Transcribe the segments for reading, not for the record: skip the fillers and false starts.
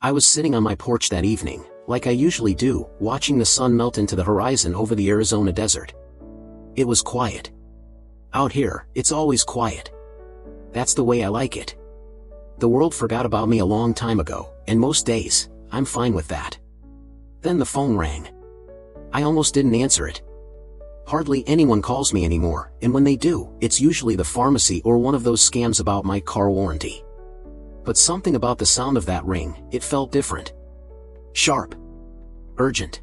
I was sitting on my porch that evening, like I usually do, watching the sun melt into the horizon over the Arizona desert. It was quiet. Out here, it's always quiet. That's the way I like it. The world forgot about me a long time ago, and most days, I'm fine with that. Then the phone rang. I almost didn't answer it. Hardly anyone calls me anymore, and when they do, it's usually the pharmacy or one of those scams about my car warranty. But something about the sound of that ring, it felt different. Sharp. Urgent.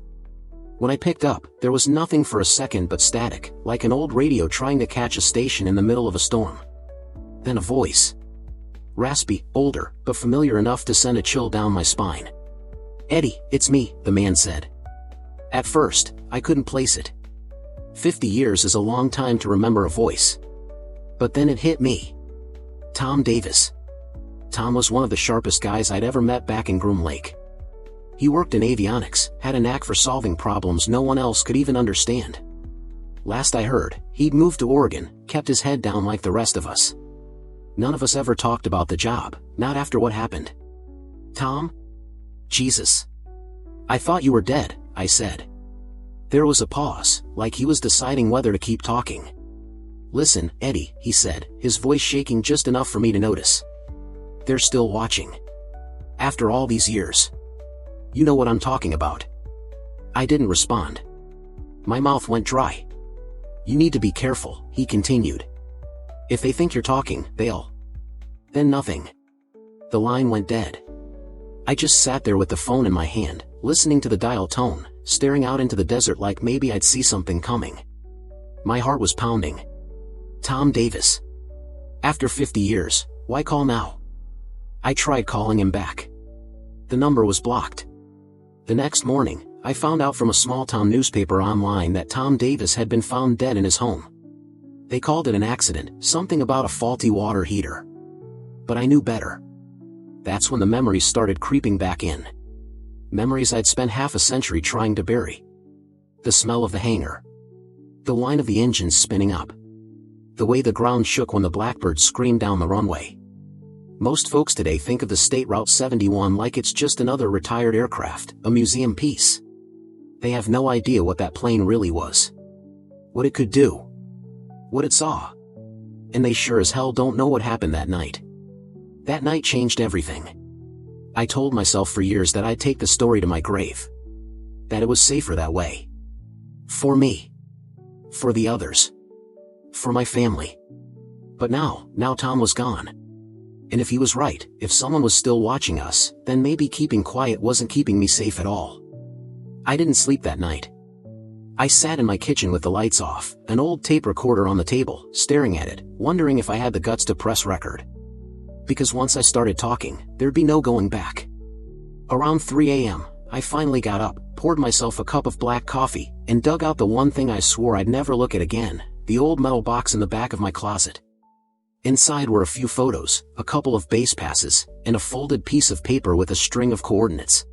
When I picked up, there was nothing for a second but static, like an old radio trying to catch a station in the middle of a storm. Then a voice. Raspy, older, but familiar enough to send a chill down my spine. "Eddie, it's me," the man said. At first, I couldn't place it. 50 years is a long time to remember a voice. But then it hit me. Tom Davis. Tom was one of the sharpest guys I'd ever met back in Groom Lake. He worked in avionics, had a knack for solving problems no one else could even understand. Last I heard, he'd moved to Oregon, kept his head down like the rest of us. None of us ever talked about the job, not after what happened. "Tom? Jesus. I thought you were dead," I said. There was a pause, like he was deciding whether to keep talking. "Listen, Eddie," he said, his voice shaking just enough for me to notice. "They're still watching. After all these years. You know what I'm talking about." I didn't respond. My mouth went dry. "You need to be careful," he continued. "If they think you're talking, they'll..." Then nothing. The line went dead. I just sat there with the phone in my hand, listening to the dial tone, staring out into the desert like maybe I'd see something coming. My heart was pounding. Tom Davis. After 50 years, why call now? I tried calling him back. The number was blocked. The next morning, I found out from a small-town newspaper online that Tom Davis had been found dead in his home. They called it an accident, something about a faulty water heater. But I knew better. That's when the memories started creeping back in. Memories I'd spent half a century trying to bury. The smell of the hangar. The whine of the engines spinning up. The way the ground shook when the Blackbird screamed down the runway. Most folks today think of the State Route 71 like it's just another retired aircraft, a museum piece. They have no idea what that plane really was. What it could do. What it saw. And they sure as hell don't know what happened that night. That night changed everything. I told myself for years that I'd take the story to my grave. That it was safer that way. For me. For the others. For my family. But now Tom was gone. And if he was right, if someone was still watching us, then maybe keeping quiet wasn't keeping me safe at all. I didn't sleep that night. I sat in my kitchen with the lights off, an old tape recorder on the table, staring at it, wondering if I had the guts to press record. Because once I started talking, there'd be no going back. Around 3 a.m., I finally got up, poured myself a cup of black coffee, and dug out the one thing I swore I'd never look at again, the old metal box in the back of my closet. Inside were a few photos, a couple of base passes, and a folded piece of paper with a string of coordinates.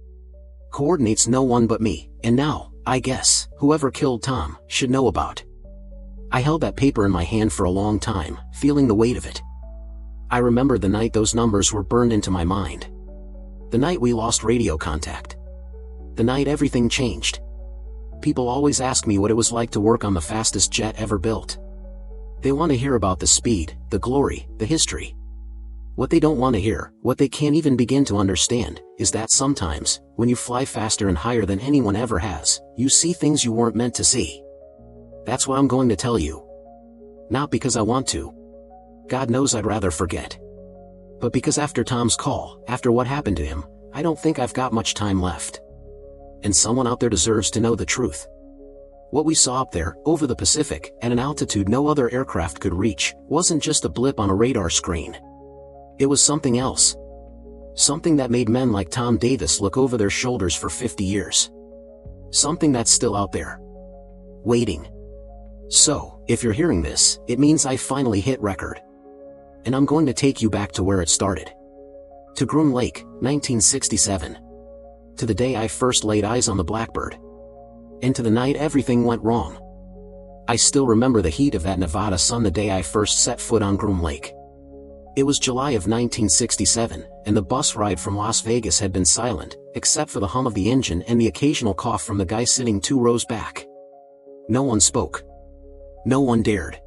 Coordinates no one but me, and now, I guess, whoever killed Tom, should know about. I held that paper in my hand for a long time, feeling the weight of it. I remembered the night those numbers were burned into my mind. The night we lost radio contact. The night everything changed. People always ask me what it was like to work on the fastest jet ever built. They want to hear about the speed, the glory, the history. What they don't want to hear, what they can't even begin to understand, is that sometimes, when you fly faster and higher than anyone ever has, you see things you weren't meant to see. That's what I'm going to tell you. Not because I want to. God knows I'd rather forget. But because after Tom's call, after what happened to him, I don't think I've got much time left. And someone out there deserves to know the truth. What we saw up there, over the Pacific, at an altitude no other aircraft could reach, wasn't just a blip on a radar screen. It was something else. Something that made men like Tom Davis look over their shoulders for 50 years. Something that's still out there. Waiting. So, if you're hearing this, it means I finally hit record. And I'm going to take you back to where it started. To Groom Lake, 1967. To the day I first laid eyes on the Blackbird. And to the night everything went wrong. I still remember the heat of that Nevada sun the day I first set foot on Groom Lake. It was July of 1967, and the bus ride from Las Vegas had been silent, except for the hum of the engine and the occasional cough from the guy sitting 2 rows back. No one spoke. No one dared.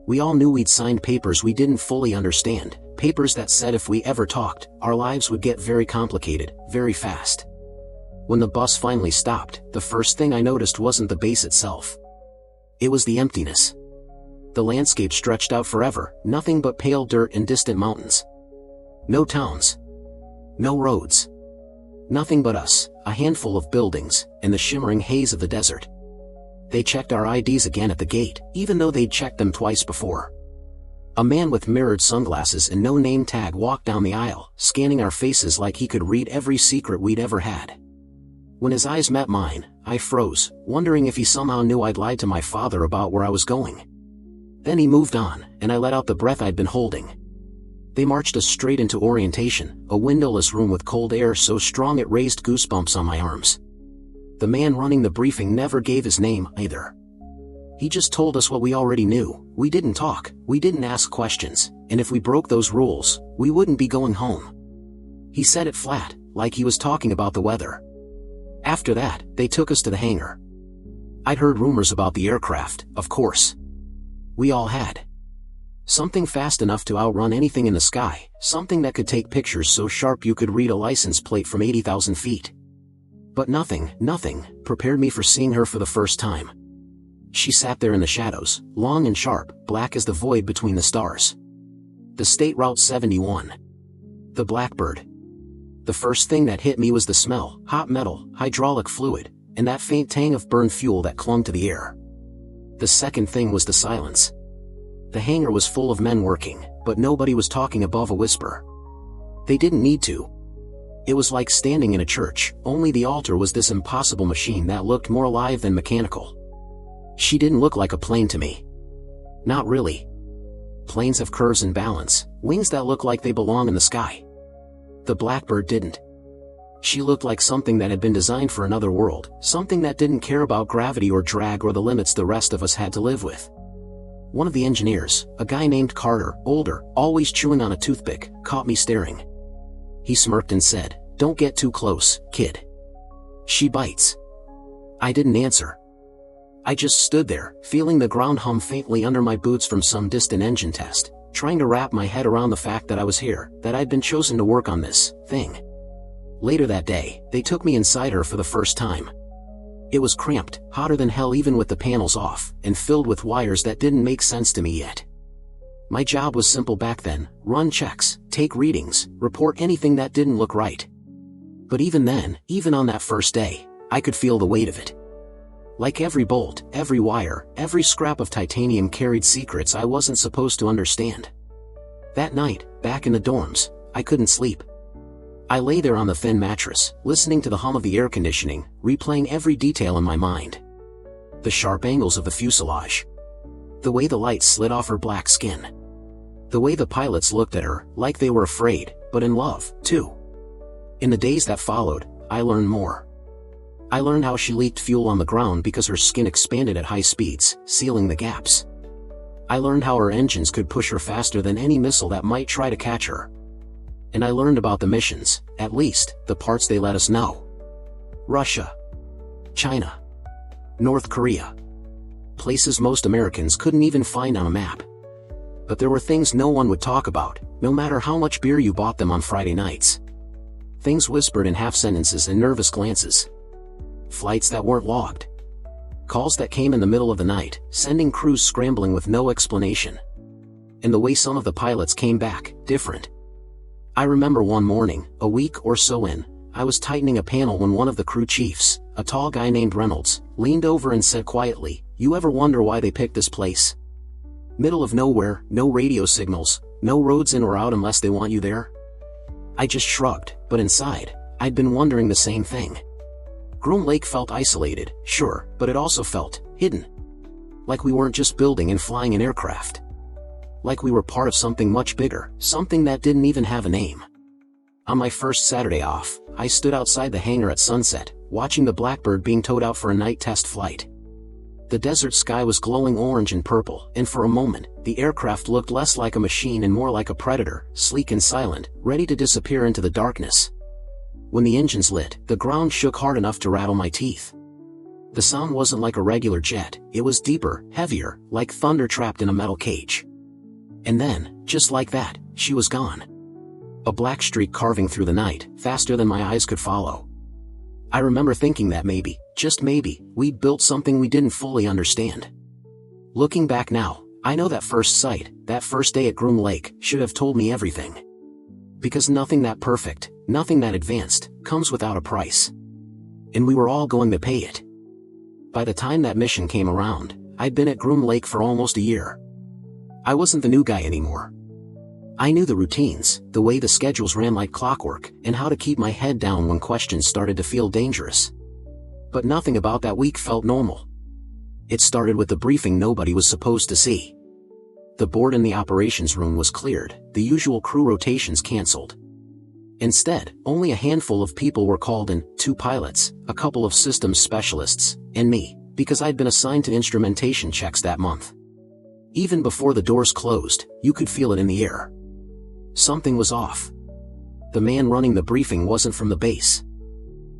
We all knew we'd signed papers we didn't fully understand, papers that said if we ever talked, our lives would get very complicated, very fast. When the bus finally stopped, the first thing I noticed wasn't the base itself. It was the emptiness. The landscape stretched out forever, nothing but pale dirt and distant mountains. No towns. No roads. Nothing but us, a handful of buildings, and the shimmering haze of the desert. They checked our IDs again at the gate, even though they'd checked them twice before. A man with mirrored sunglasses and no name tag walked down the aisle, scanning our faces like he could read every secret we'd ever had. When his eyes met mine, I froze, wondering if he somehow knew I'd lied to my father about where I was going. Then he moved on, and I let out the breath I'd been holding. They marched us straight into orientation, a windowless room with cold air so strong it raised goosebumps on my arms. The man running the briefing never gave his name, either. He just told us what we already knew. We didn't talk, we didn't ask questions, and if we broke those rules, we wouldn't be going home. He said it flat, like he was talking about the weather. After that, they took us to the hangar. I'd heard rumors about the aircraft, of course. We all had. Something fast enough to outrun anything in the sky, something that could take pictures so sharp you could read a license plate from 80,000 feet. But nothing prepared me for seeing her for the first time. She sat there in the shadows, long and sharp, black as the void between the stars. The State Route 71. The Blackbird. The first thing that hit me was the smell, hot metal, hydraulic fluid, and that faint tang of burned fuel that clung to the air. The second thing was the silence. The hangar was full of men working, but nobody was talking above a whisper. They didn't need to. It was like standing in a church, only the altar was this impossible machine that looked more alive than mechanical. She didn't look like a plane to me. Not really. Planes have curves and balance, wings that look like they belong in the sky. The Blackbird didn't. She looked like something that had been designed for another world, something that didn't care about gravity or drag or the limits the rest of us had to live with. One of the engineers, a guy named Carter, older, always chewing on a toothpick, caught me staring. He smirked and said, "Don't get too close, kid. She bites." I didn't answer. I just stood there, feeling the ground hum faintly under my boots from some distant engine test, trying to wrap my head around the fact that I was here, that I'd been chosen to work on this thing. Later that day, they took me inside her for the first time. It was cramped, hotter than hell even with the panels off, and filled with wires that didn't make sense to me yet. My job was simple back then: run checks, take readings, report anything that didn't look right. But even then, even on that first day, I could feel the weight of it. Like every bolt, every wire, every scrap of titanium carried secrets I wasn't supposed to understand. That night, back in the dorms, I couldn't sleep. I lay there on the thin mattress, listening to the hum of the air conditioning, replaying every detail in my mind. The sharp angles of the fuselage. The way the light slid off her black skin. The way the pilots looked at her, like they were afraid, but in love, too. In the days that followed, I learned more. I learned how she leaked fuel on the ground because her skin expanded at high speeds, sealing the gaps. I learned how her engines could push her faster than any missile that might try to catch her. And I learned about the missions, at least, the parts they let us know. Russia. China. North Korea. Places most Americans couldn't even find on a map. But there were things no one would talk about, no matter how much beer you bought them on Friday nights. Things whispered in half sentences and nervous glances. Flights that weren't logged. Calls that came in the middle of the night, sending crews scrambling with no explanation. And the way some of the pilots came back, different. I remember one morning, a week or so in, I was tightening a panel when one of the crew chiefs, a tall guy named Reynolds, leaned over and said quietly, "You ever wonder why they picked this place? Middle of nowhere, no radio signals, no roads in or out unless they want you there?" I just shrugged, but inside, I'd been wondering the same thing. Groom Lake felt isolated, sure, but it also felt hidden. Like we weren't just building and flying an aircraft. Like we were part of something much bigger, something that didn't even have a name. On my first Saturday off, I stood outside the hangar at sunset, watching the Blackbird being towed out for a night test flight. The desert sky was glowing orange and purple, and for a moment, the aircraft looked less like a machine and more like a predator, sleek and silent, ready to disappear into the darkness. When the engines lit, the ground shook hard enough to rattle my teeth. The sound wasn't like a regular jet, it was deeper, heavier, like thunder trapped in a metal cage. And then, just like that, she was gone. A black streak carving through the night, faster than my eyes could follow. I remember thinking that maybe, just maybe, we'd built something we didn't fully understand. Looking back now, I know that first sight, that first day at Groom Lake, should have told me everything. Because nothing that perfect, nothing that advanced, comes without a price. And we were all going to pay it. By the time that mission came around, I'd been at Groom Lake for almost a year. I wasn't the new guy anymore. I knew the routines, the way the schedules ran like clockwork, and how to keep my head down when questions started to feel dangerous. But nothing about that week felt normal. It started with the briefing nobody was supposed to see. The board in the operations room was cleared, the usual crew rotations canceled. Instead, only a handful of people were called in, 2 pilots, a couple of systems specialists, and me, because I'd been assigned to instrumentation checks that month. Even before the doors closed, you could feel it in the air. Something was off. The man running the briefing wasn't from the base.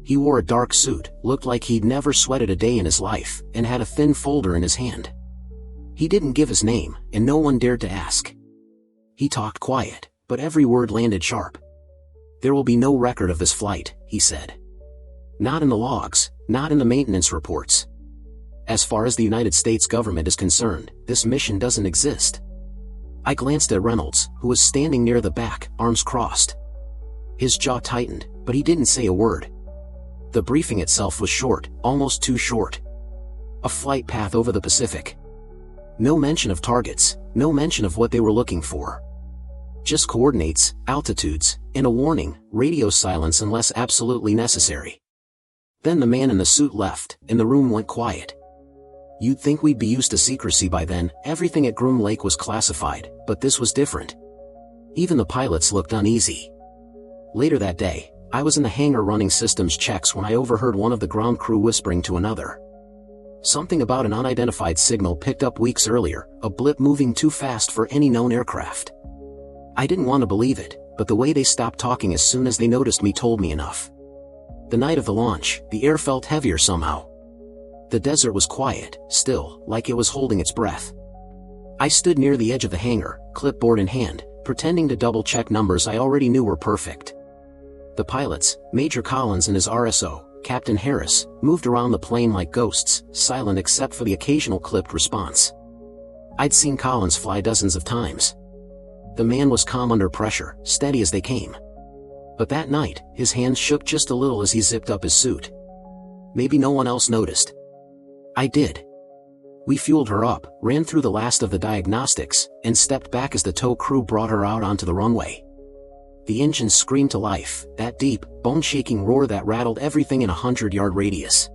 He wore a dark suit, looked like he'd never sweated a day in his life, and had a thin folder in his hand. He didn't give his name, and no one dared to ask. He talked quiet, but every word landed sharp. "There will be no record of this flight," he said. "Not in the logs, not in the maintenance reports. As far as the United States government is concerned, this mission doesn't exist." I glanced at Reynolds, who was standing near the back, arms crossed. His jaw tightened, but he didn't say a word. The briefing itself was short, almost too short. A flight path over the Pacific. No mention of targets, no mention of what they were looking for. Just coordinates, altitudes, and a warning, radio silence unless absolutely necessary. Then the man in the suit left, and the room went quiet. You'd think we'd be used to secrecy by then, everything at Groom Lake was classified, but this was different. Even the pilots looked uneasy. Later that day, I was in the hangar running systems checks when I overheard one of the ground crew whispering to another. Something about an unidentified signal picked up weeks earlier, a blip moving too fast for any known aircraft. I didn't want to believe it, but the way they stopped talking as soon as they noticed me told me enough. The night of the launch, the air felt heavier somehow. The desert was quiet, still, like it was holding its breath. I stood near the edge of the hangar, clipboard in hand, pretending to double-check numbers I already knew were perfect. The pilots, Major Collins and his RSO, Captain Harris, moved around the plane like ghosts, silent except for the occasional clipped response. I'd seen Collins fly dozens of times. The man was calm under pressure, steady as they came. But that night, his hands shook just a little as he zipped up his suit. Maybe no one else noticed. I did. We fueled her up, ran through the last of the diagnostics, and stepped back as the tow crew brought her out onto the runway. The engines screamed to life, that deep, bone-shaking roar that rattled everything in a 100-yard radius.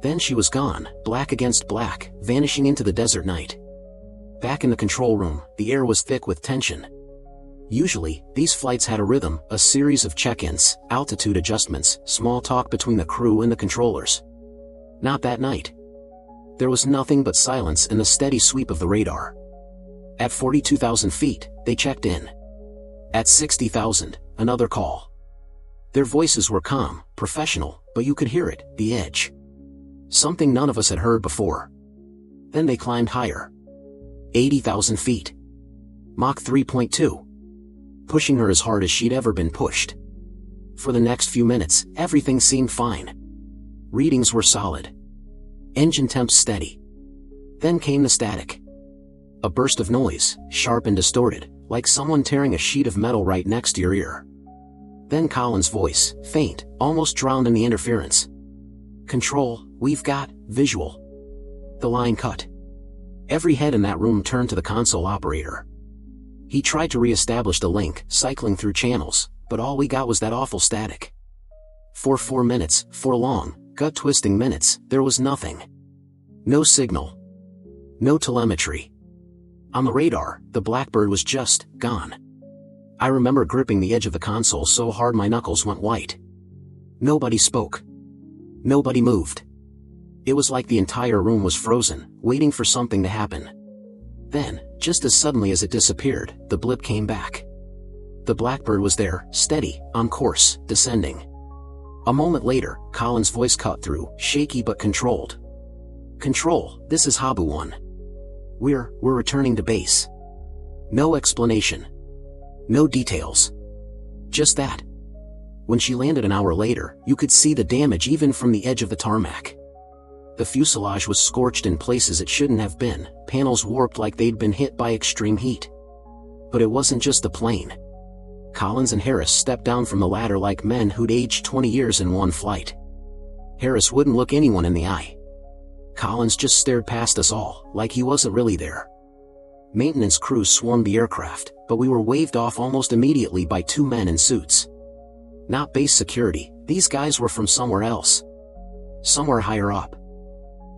Then she was gone, black against black, vanishing into the desert night. Back in the control room, the air was thick with tension. Usually, these flights had a rhythm, a series of check-ins, altitude adjustments, small talk between the crew and the controllers. Not that night. There was nothing but silence and the steady sweep of the radar. At 42,000 feet, they checked in. At 60,000, another call. Their voices were calm, professional, but you could hear it, the edge. Something none of us had heard before. Then they climbed higher. 80,000 feet. Mach 3.2. Pushing her as hard as she'd ever been pushed. For the next few minutes, everything seemed fine. Readings were solid. Engine temps steady. Then came the static. A burst of noise, sharp and distorted, like someone tearing a sheet of metal right next to your ear. Then Colin's voice, faint, almost drowned in the interference. "Control, we've got visual." The line cut. Every head in that room turned to the console operator. He tried to re-establish the link, cycling through channels, but all we got was that awful static. For 4 minutes, 4 long, gut-twisting minutes, there was nothing. No signal. No telemetry. On the radar, the Blackbird was just gone. I remember gripping the edge of the console so hard my knuckles went white. Nobody spoke. Nobody moved. It was like the entire room was frozen, waiting for something to happen. Then, just as suddenly as it disappeared, the blip came back. The Blackbird was there, steady, on course, descending. A moment later, Colin's voice cut through, shaky but controlled. "Control, this is Habu-1. We're returning to base." No explanation. No details. Just that. When she landed an hour later, you could see the damage even from the edge of the tarmac. The fuselage was scorched in places it shouldn't have been, panels warped like they'd been hit by extreme heat. But it wasn't just the plane. Collins and Harris stepped down from the ladder like men who'd aged 20 years in one flight. Harris wouldn't look anyone in the eye. Collins just stared past us all, like he wasn't really there. Maintenance crews swarmed the aircraft, but we were waved off almost immediately by two men in suits. Not base security, these guys were from somewhere else. Somewhere higher up.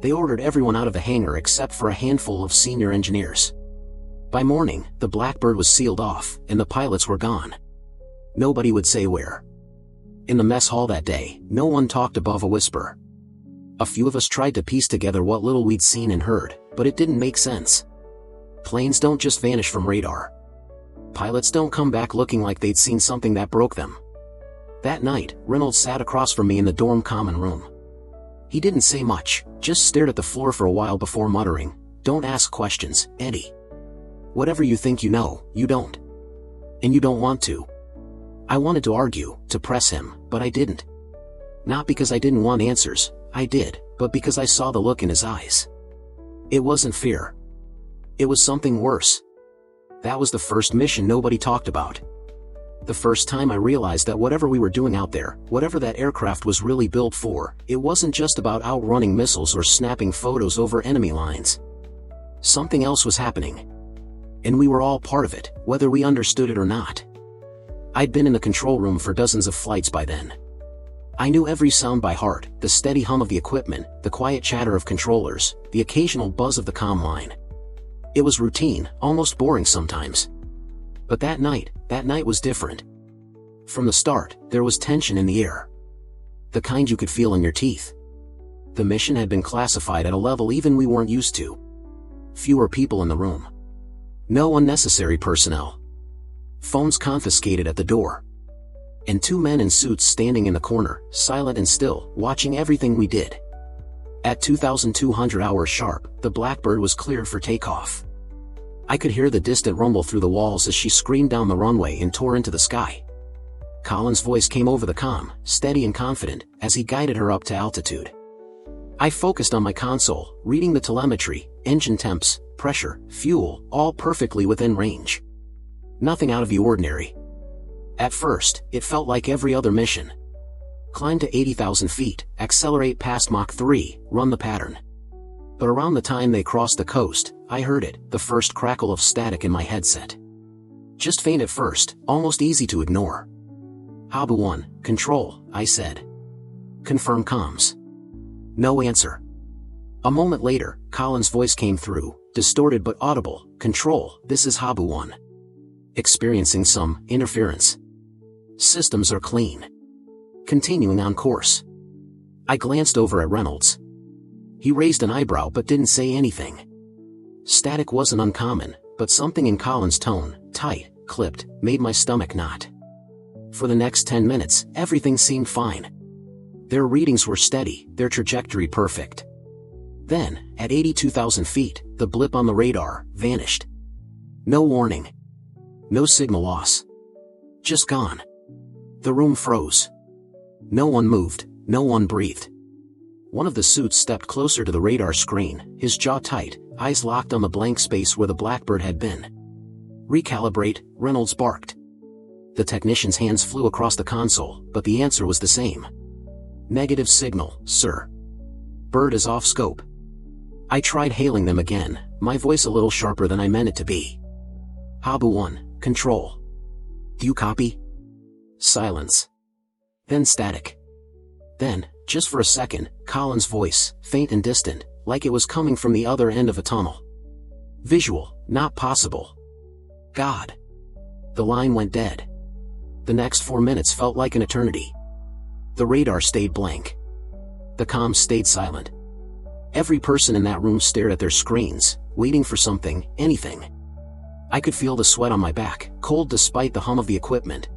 They ordered everyone out of the hangar except for a handful of senior engineers. By morning, the Blackbird was sealed off, and the pilots were gone. Nobody would say where. In the mess hall that day, no one talked above a whisper. A few of us tried to piece together what little we'd seen and heard, but it didn't make sense. Planes don't just vanish from radar. Pilots don't come back looking like they'd seen something that broke them. That night, Reynolds sat across from me in the dorm common room. He didn't say much, just stared at the floor for a while before muttering, "Don't ask questions, Eddie. Whatever you think you know, you don't. And you don't want to." I wanted to argue, to press him, but I didn't. Not because I didn't want answers, I did, but because I saw the look in his eyes. It wasn't fear. It was something worse. That was the first mission nobody talked about. The first time I realized that whatever we were doing out there, whatever that aircraft was really built for, it wasn't just about outrunning missiles or snapping photos over enemy lines. Something else was happening. And we were all part of it, whether we understood it or not. I'd been in the control room for dozens of flights by then. I knew every sound by heart, the steady hum of the equipment, the quiet chatter of controllers, the occasional buzz of the comm line. It was routine, almost boring sometimes. But that night was different. From the start, there was tension in the air. The kind you could feel in your teeth. The mission had been classified at a level even we weren't used to. Fewer people in the room. No unnecessary personnel. Phones confiscated at the door. And two men in suits standing in the corner, silent and still, watching everything we did. At 2,200 hours sharp, the Blackbird was cleared for takeoff. I could hear the distant rumble through the walls as she screamed down the runway and tore into the sky. Colin's voice came over the comm, steady and confident, as he guided her up to altitude. I focused on my console, reading the telemetry, engine temps, pressure, fuel, all perfectly within range. Nothing out of the ordinary. At first, it felt like every other mission. Climb to 80,000 feet, accelerate past Mach 3, run the pattern. But around the time they crossed the coast, I heard it, the first crackle of static in my headset. Just faint at first, almost easy to ignore. "Habu-1, control," I said. "Confirm comms." No answer. A moment later, Colin's voice came through, distorted but audible, "Control, this is Habu-1. Experiencing some interference. Systems are clean. Continuing on course." I glanced over at Reynolds. He raised an eyebrow but didn't say anything. Static wasn't uncommon, but something in Colin's tone, tight, clipped, made my stomach knot. For the next 10 minutes, everything seemed fine. Their readings were steady, their trajectory perfect. Then, at 82,000 feet, the blip on the radar vanished. No warning. No signal loss. Just gone. The room froze. No one moved, no one breathed. One of the suits stepped closer to the radar screen, his jaw tight, eyes locked on the blank space where the Blackbird had been. "Recalibrate," Reynolds barked. The technician's hands flew across the console, but the answer was the same. "Negative signal, sir. Bird is off scope." I tried hailing them again, my voice a little sharper than I meant it to be. "Habu-1, control. Do you copy?" Silence. Then static. Then, just for a second, Colin's voice, faint and distant, like it was coming from the other end of a tunnel. Visual, not possible. God. The line went dead. The next 4 minutes felt like an eternity. The radar stayed blank. The comms stayed silent. Every person in that room stared at their screens, waiting for something, anything. I could feel the sweat on my back, cold despite the hum of the equipment.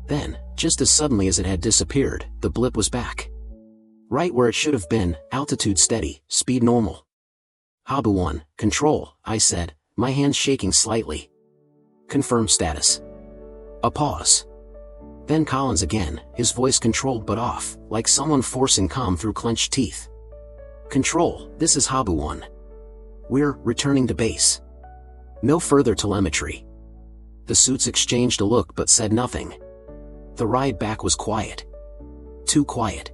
Then, just as suddenly as it had disappeared, the blip was back. Right where it should have been, altitude steady, speed normal. Habu 1, control, I said, my hands shaking slightly. Confirm status. A pause. Then Collins again, his voice controlled but off, like someone forcing calm through clenched teeth. Control, this is Habu 1. We're returning to base. No further telemetry. The suits exchanged a look but said nothing. The ride back was quiet. Too quiet.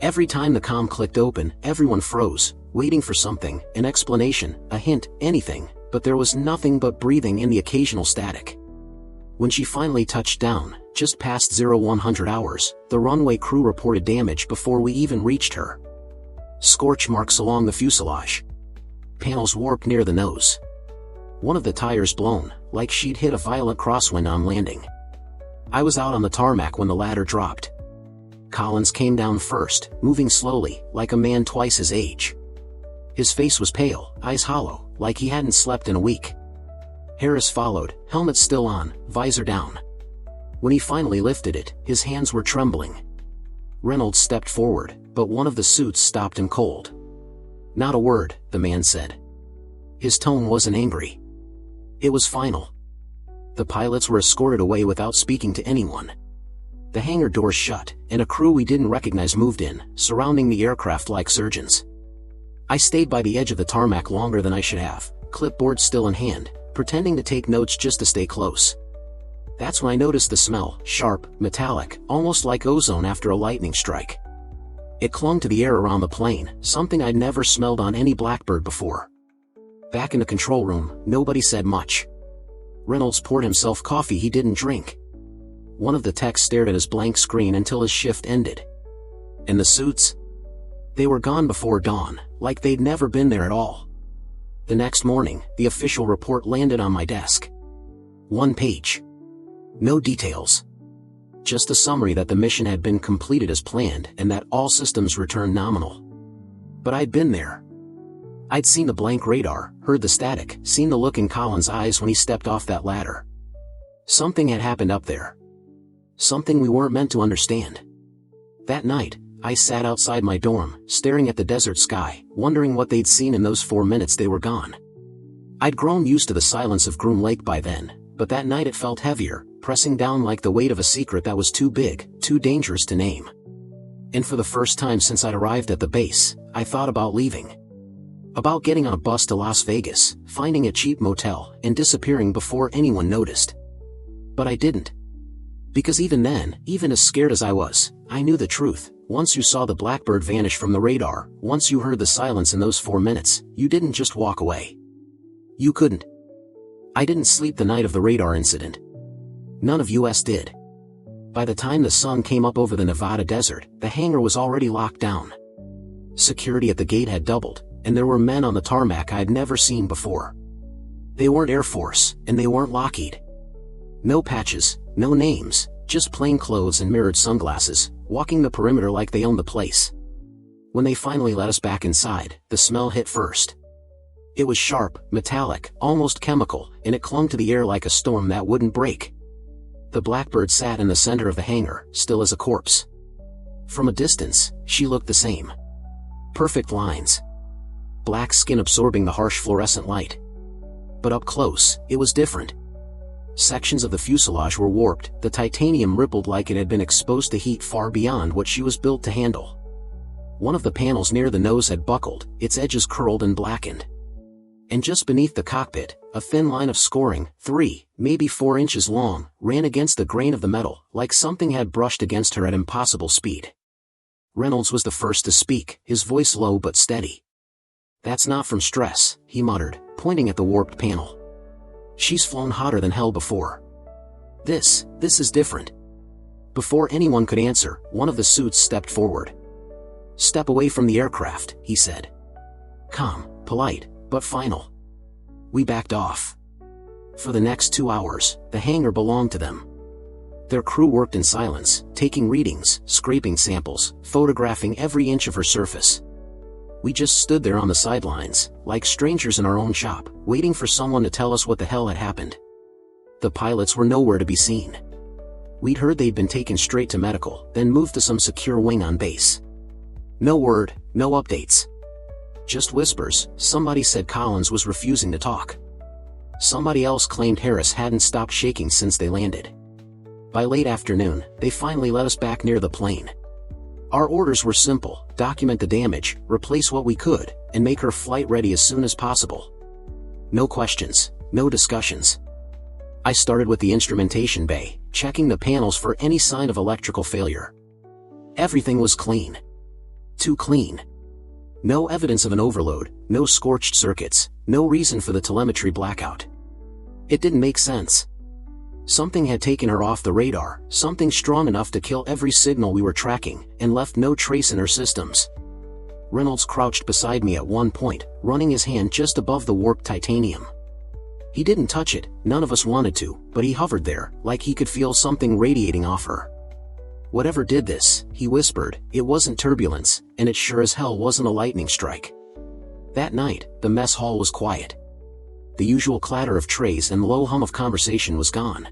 Every time the comm clicked open, everyone froze, waiting for something, an explanation, a hint, anything, but there was nothing but breathing and the occasional static. When she finally touched down, just past 0100 hours, the runway crew reported damage before we even reached her. Scorch marks along the fuselage. Panels warped near the nose. One of the tires blown, like she'd hit a violent crosswind on landing. I was out on the tarmac when the ladder dropped. Collins came down first, moving slowly, like a man twice his age. His face was pale, eyes hollow, like he hadn't slept in a week. Harris followed, helmet still on, visor down. When he finally lifted it, his hands were trembling. Reynolds stepped forward, but one of the suits stopped him cold. Not a word, the man said. His tone wasn't angry. It was final. The pilots were escorted away without speaking to anyone. The hangar doors shut, and a crew we didn't recognize moved in, surrounding the aircraft like surgeons. I stayed by the edge of the tarmac longer than I should have, clipboard still in hand, pretending to take notes just to stay close. That's when I noticed the smell, sharp, metallic, almost like ozone after a lightning strike. It clung to the air around the plane, something I'd never smelled on any Blackbird before. Back in the control room, nobody said much. Reynolds poured himself coffee he didn't drink. One of the techs stared at his blank screen until his shift ended. And the suits? They were gone before dawn, like they'd never been there at all. The next morning, the official report landed on my desk. 1 page. No details. Just a summary that the mission had been completed as planned and that all systems returned nominal. But I'd been there. I'd seen the blank radar, heard the static, seen the look in Collins' eyes when he stepped off that ladder. Something had happened up there. Something we weren't meant to understand. That night, I sat outside my dorm, staring at the desert sky, wondering what they'd seen in those 4 minutes they were gone. I'd grown used to the silence of Groom Lake by then, but that night it felt heavier, pressing down like the weight of a secret that was too big, too dangerous to name. And for the first time since I'd arrived at the base, I thought about leaving. About getting on a bus to Las Vegas, finding a cheap motel, and disappearing before anyone noticed. But I didn't. Because even then, even as scared as I was, I knew the truth. Once you saw the Blackbird vanish from the radar, once you heard the silence in those 4 minutes, you didn't just walk away. You couldn't. I didn't sleep the night of the radar incident. None of us did. By the time the sun came up over the Nevada desert, the hangar was already locked down. Security at the gate had doubled, and there were men on the tarmac I'd never seen before. They weren't Air Force, and they weren't Lockheed. No patches, no names, just plain clothes and mirrored sunglasses, walking the perimeter like they owned the place. When they finally let us back inside, the smell hit first. It was sharp, metallic, almost chemical, and it clung to the air like a storm that wouldn't break. The Blackbird sat in the center of the hangar, still as a corpse. From a distance, she looked the same. Perfect lines. Black skin absorbing the harsh fluorescent light. But up close, it was different. Sections of the fuselage were warped, the titanium rippled like it had been exposed to heat far beyond what she was built to handle. One of the panels near the nose had buckled, its edges curled and blackened. And just beneath the cockpit, a thin line of scoring, 3, maybe 4 inches long, ran against the grain of the metal, like something had brushed against her at impossible speed. Reynolds was the first to speak, his voice low but steady. "That's not from stress," he muttered, pointing at the warped panel. "She's flown hotter than hell before. This is different." Before anyone could answer, one of the suits stepped forward. "Step away from the aircraft," he said. Calm, polite, but final. We backed off. For the next 2 hours, the hangar belonged to them. Their crew worked in silence, taking readings, scraping samples, photographing every inch of her surface. We just stood there on the sidelines, like strangers in our own shop, waiting for someone to tell us what the hell had happened. The pilots were nowhere to be seen. We'd heard they'd been taken straight to medical, then moved to some secure wing on base. No word, no updates. Just whispers. Somebody said Collins was refusing to talk. Somebody else claimed Harris hadn't stopped shaking since they landed. By late afternoon, they finally let us back near the plane. Our orders were simple: document the damage, replace what we could, and make her flight ready as soon as possible. No questions, no discussions. I started with the instrumentation bay, checking the panels for any sign of electrical failure. Everything was clean. Too clean. No evidence of an overload, no scorched circuits, no reason for the telemetry blackout. It didn't make sense. Something had taken her off the radar, something strong enough to kill every signal we were tracking, and left no trace in her systems. Reynolds crouched beside me at one point, running his hand just above the warped titanium. He didn't touch it, none of us wanted to, but he hovered there, like he could feel something radiating off her. Whatever did this, he whispered, it wasn't turbulence, and it sure as hell wasn't a lightning strike. That night, the mess hall was quiet. The usual clatter of trays and low hum of conversation was gone.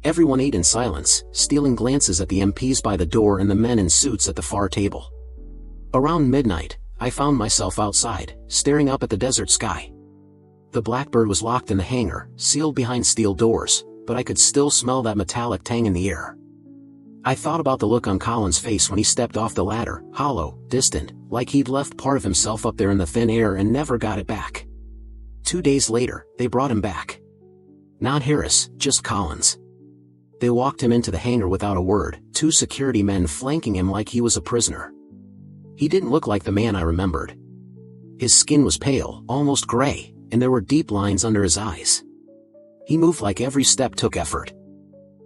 Everyone ate in silence, stealing glances at the MPs by the door and the men in suits at the far table. Around midnight, I found myself outside, staring up at the desert sky. The Blackbird was locked in the hangar, sealed behind steel doors, but I could still smell that metallic tang in the air. I thought about the look on Colin's face when he stepped off the ladder, hollow, distant, like he'd left part of himself up there in the thin air and never got it back. 2 days later, they brought him back. Not Harris, just Collins. They walked him into the hangar without a word, 2 security men flanking him like he was a prisoner. He didn't look like the man I remembered. His skin was pale, almost gray, and there were deep lines under his eyes. He moved like every step took effort.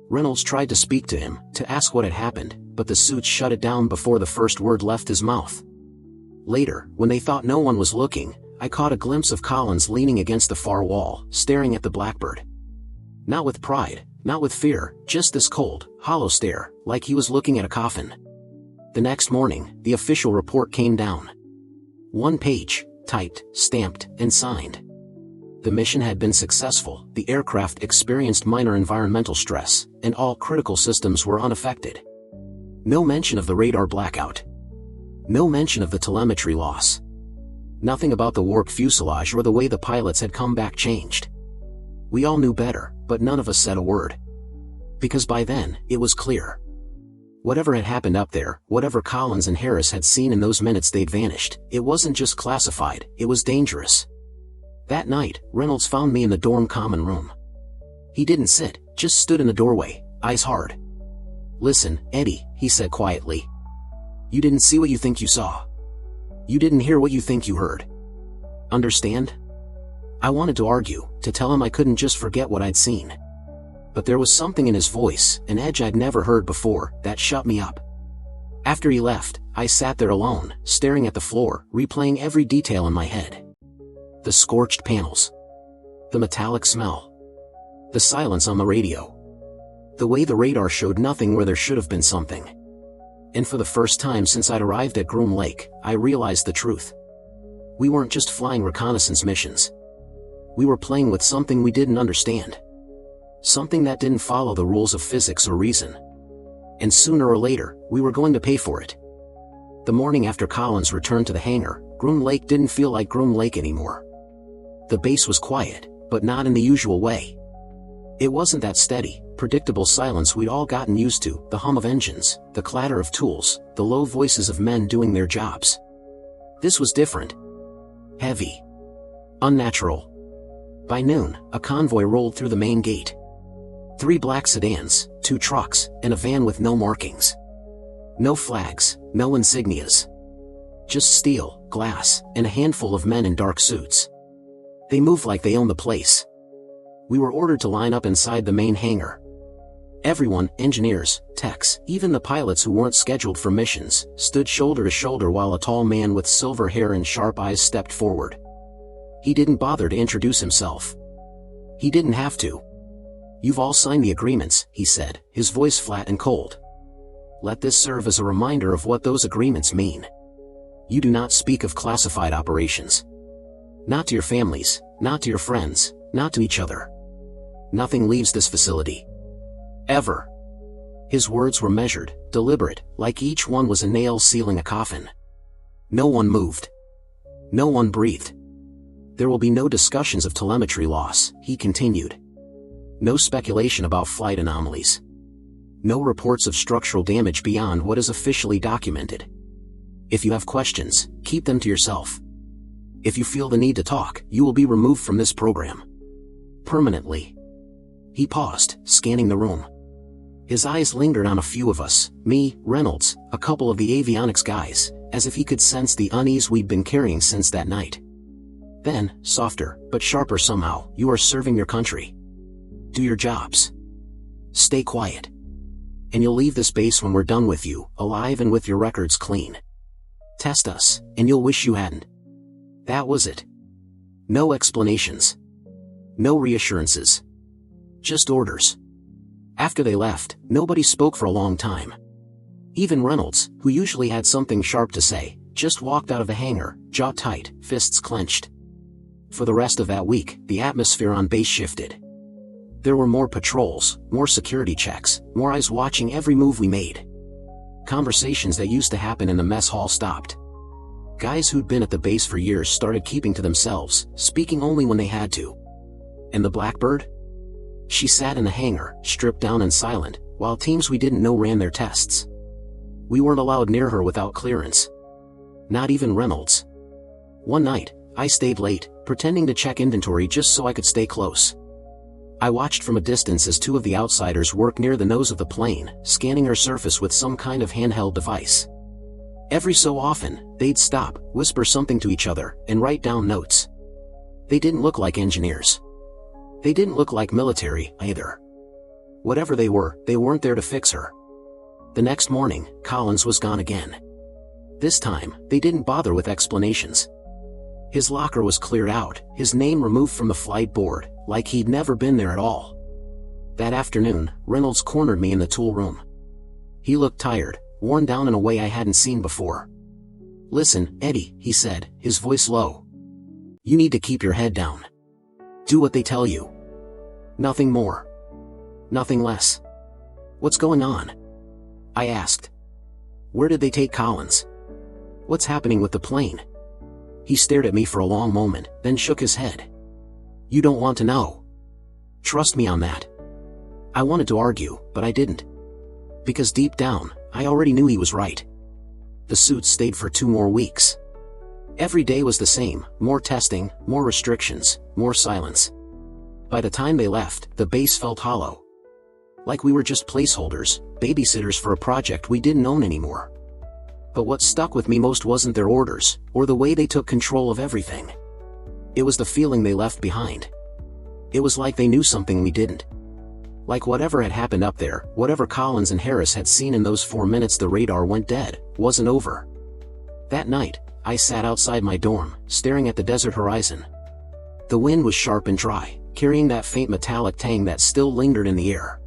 Reynolds tried to speak to him, to ask what had happened, but the suits shut it down before the first word left his mouth. Later, when they thought no one was looking, I caught a glimpse of Collins leaning against the far wall, staring at the Blackbird. Not with pride, not with fear, just this cold, hollow stare, like he was looking at a coffin. The next morning, the official report came down. 1 page, typed, stamped, and signed. The mission had been successful, the aircraft experienced minor environmental stress, and all critical systems were unaffected. No mention of the radar blackout. No mention of the telemetry loss. Nothing about the warped fuselage or the way the pilots had come back changed. We all knew better, but none of us said a word. Because by then, it was clear. Whatever had happened up there, whatever Collins and Harris had seen in those minutes they'd vanished, it wasn't just classified, it was dangerous. That night, Reynolds found me in the dorm common room. He didn't sit, just stood in the doorway, eyes hard. Listen, Eddie, he said quietly. You didn't see what you think you saw. You didn't hear what you think you heard. Understand? I wanted to argue, to tell him I couldn't just forget what I'd seen. But there was something in his voice, an edge I'd never heard before, that shut me up. After he left, I sat there alone, staring at the floor, replaying every detail in my head. The scorched panels. The metallic smell. The silence on the radio. The way the radar showed nothing where there should have been something. And for the first time since I'd arrived at Groom Lake, I realized the truth. We weren't just flying reconnaissance missions. We were playing with something we didn't understand. Something that didn't follow the rules of physics or reason. And sooner or later, we were going to pay for it. The morning after Collins returned to the hangar, Groom Lake didn't feel like Groom Lake anymore. The base was quiet, but not in the usual way. It wasn't that steady, predictable silence we'd all gotten used to, the hum of engines, the clatter of tools, the low voices of men doing their jobs. This was different. Heavy. Unnatural. By noon, a convoy rolled through the main gate. 3 black sedans, 2 trucks, and a van with no markings. No flags, no insignias. Just steel, glass, and a handful of men in dark suits. They moved like they owned the place. We were ordered to line up inside the main hangar. Everyone, engineers, techs, even the pilots who weren't scheduled for missions, stood shoulder to shoulder while a tall man with silver hair and sharp eyes stepped forward. He didn't bother to introduce himself. He didn't have to. You've all signed the agreements, he said, his voice flat and cold. Let this serve as a reminder of what those agreements mean. You do not speak of classified operations. Not to your families, not to your friends, not to each other. Nothing leaves this facility. Ever. His words were measured, deliberate, like each one was a nail sealing a coffin. No one moved. No one breathed. There will be no discussions of telemetry loss, he continued. No speculation about flight anomalies. No reports of structural damage beyond what is officially documented. If you have questions, keep them to yourself. If you feel the need to talk, you will be removed from this program. Permanently. He paused, scanning the room. His eyes lingered on a few of us, me, Reynolds, a couple of the avionics guys, as if he could sense the unease we'd been carrying since that night. Then, softer, but sharper somehow, you are serving your country. Do your jobs. Stay quiet. And you'll leave this base when we're done with you, alive and with your records clean. Test us, and you'll wish you hadn't. That was it. No explanations. No reassurances. Just orders. After they left, nobody spoke for a long time. Even Reynolds, who usually had something sharp to say, just walked out of the hangar, jaw tight, fists clenched. For the rest of that week, the atmosphere on base shifted. There were more patrols, more security checks, more eyes watching every move we made. Conversations that used to happen in the mess hall stopped. Guys who'd been at the base for years started keeping to themselves, speaking only when they had to. And the Blackbird? She sat in the hangar, stripped down and silent, while teams we didn't know ran their tests. We weren't allowed near her without clearance. Not even Reynolds. One night, I stayed late, pretending to check inventory just so I could stay close. I watched from a distance as two of the outsiders worked near the nose of the plane, scanning her surface with some kind of handheld device. Every so often, they'd stop, whisper something to each other, and write down notes. They didn't look like engineers. They didn't look like military, either. Whatever they weren't there to fix her. The next morning, Collins was gone again. This time, they didn't bother with explanations. His locker was cleared out, his name removed from the flight board, like he'd never been there at all. That afternoon, Reynolds cornered me in the tool room. He looked tired, worn down in a way I hadn't seen before. "Listen, Eddie," he said, his voice low. "You need to keep your head down. Do what they tell you. Nothing more. Nothing less." "What's going on?" I asked. "Where did they take Collins? What's happening with the plane?" He stared at me for a long moment, then shook his head. "You don't want to know. Trust me on that." I wanted to argue, but I didn't. Because deep down, I already knew he was right. The suits stayed for 2 more weeks. Every day was the same, more testing, more restrictions, more silence. By the time they left, the base felt hollow. Like we were just placeholders, babysitters for a project we didn't own anymore. But what stuck with me most wasn't their orders, or the way they took control of everything. It was the feeling they left behind. It was like they knew something we didn't. Like whatever had happened up there, whatever Collins and Harris had seen in those 4 minutes the radar went dead, wasn't over. That night, I sat outside my dorm, staring at the desert horizon. The wind was sharp and dry, carrying that faint metallic tang that still lingered in the air.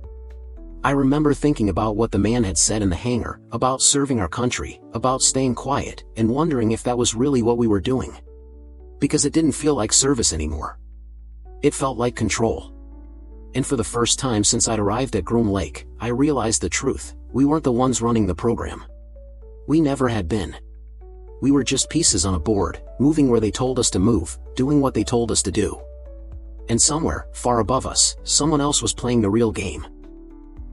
I remember thinking about what the man had said in the hangar, about serving our country, about staying quiet, and wondering if that was really what we were doing. Because it didn't feel like service anymore. It felt like control. And for the first time since I'd arrived at Groom Lake, I realized the truth: we weren't the ones running the program. We never had been. We were just pieces on a board, moving where they told us to move, doing what they told us to do. And somewhere, far above us, someone else was playing the real game.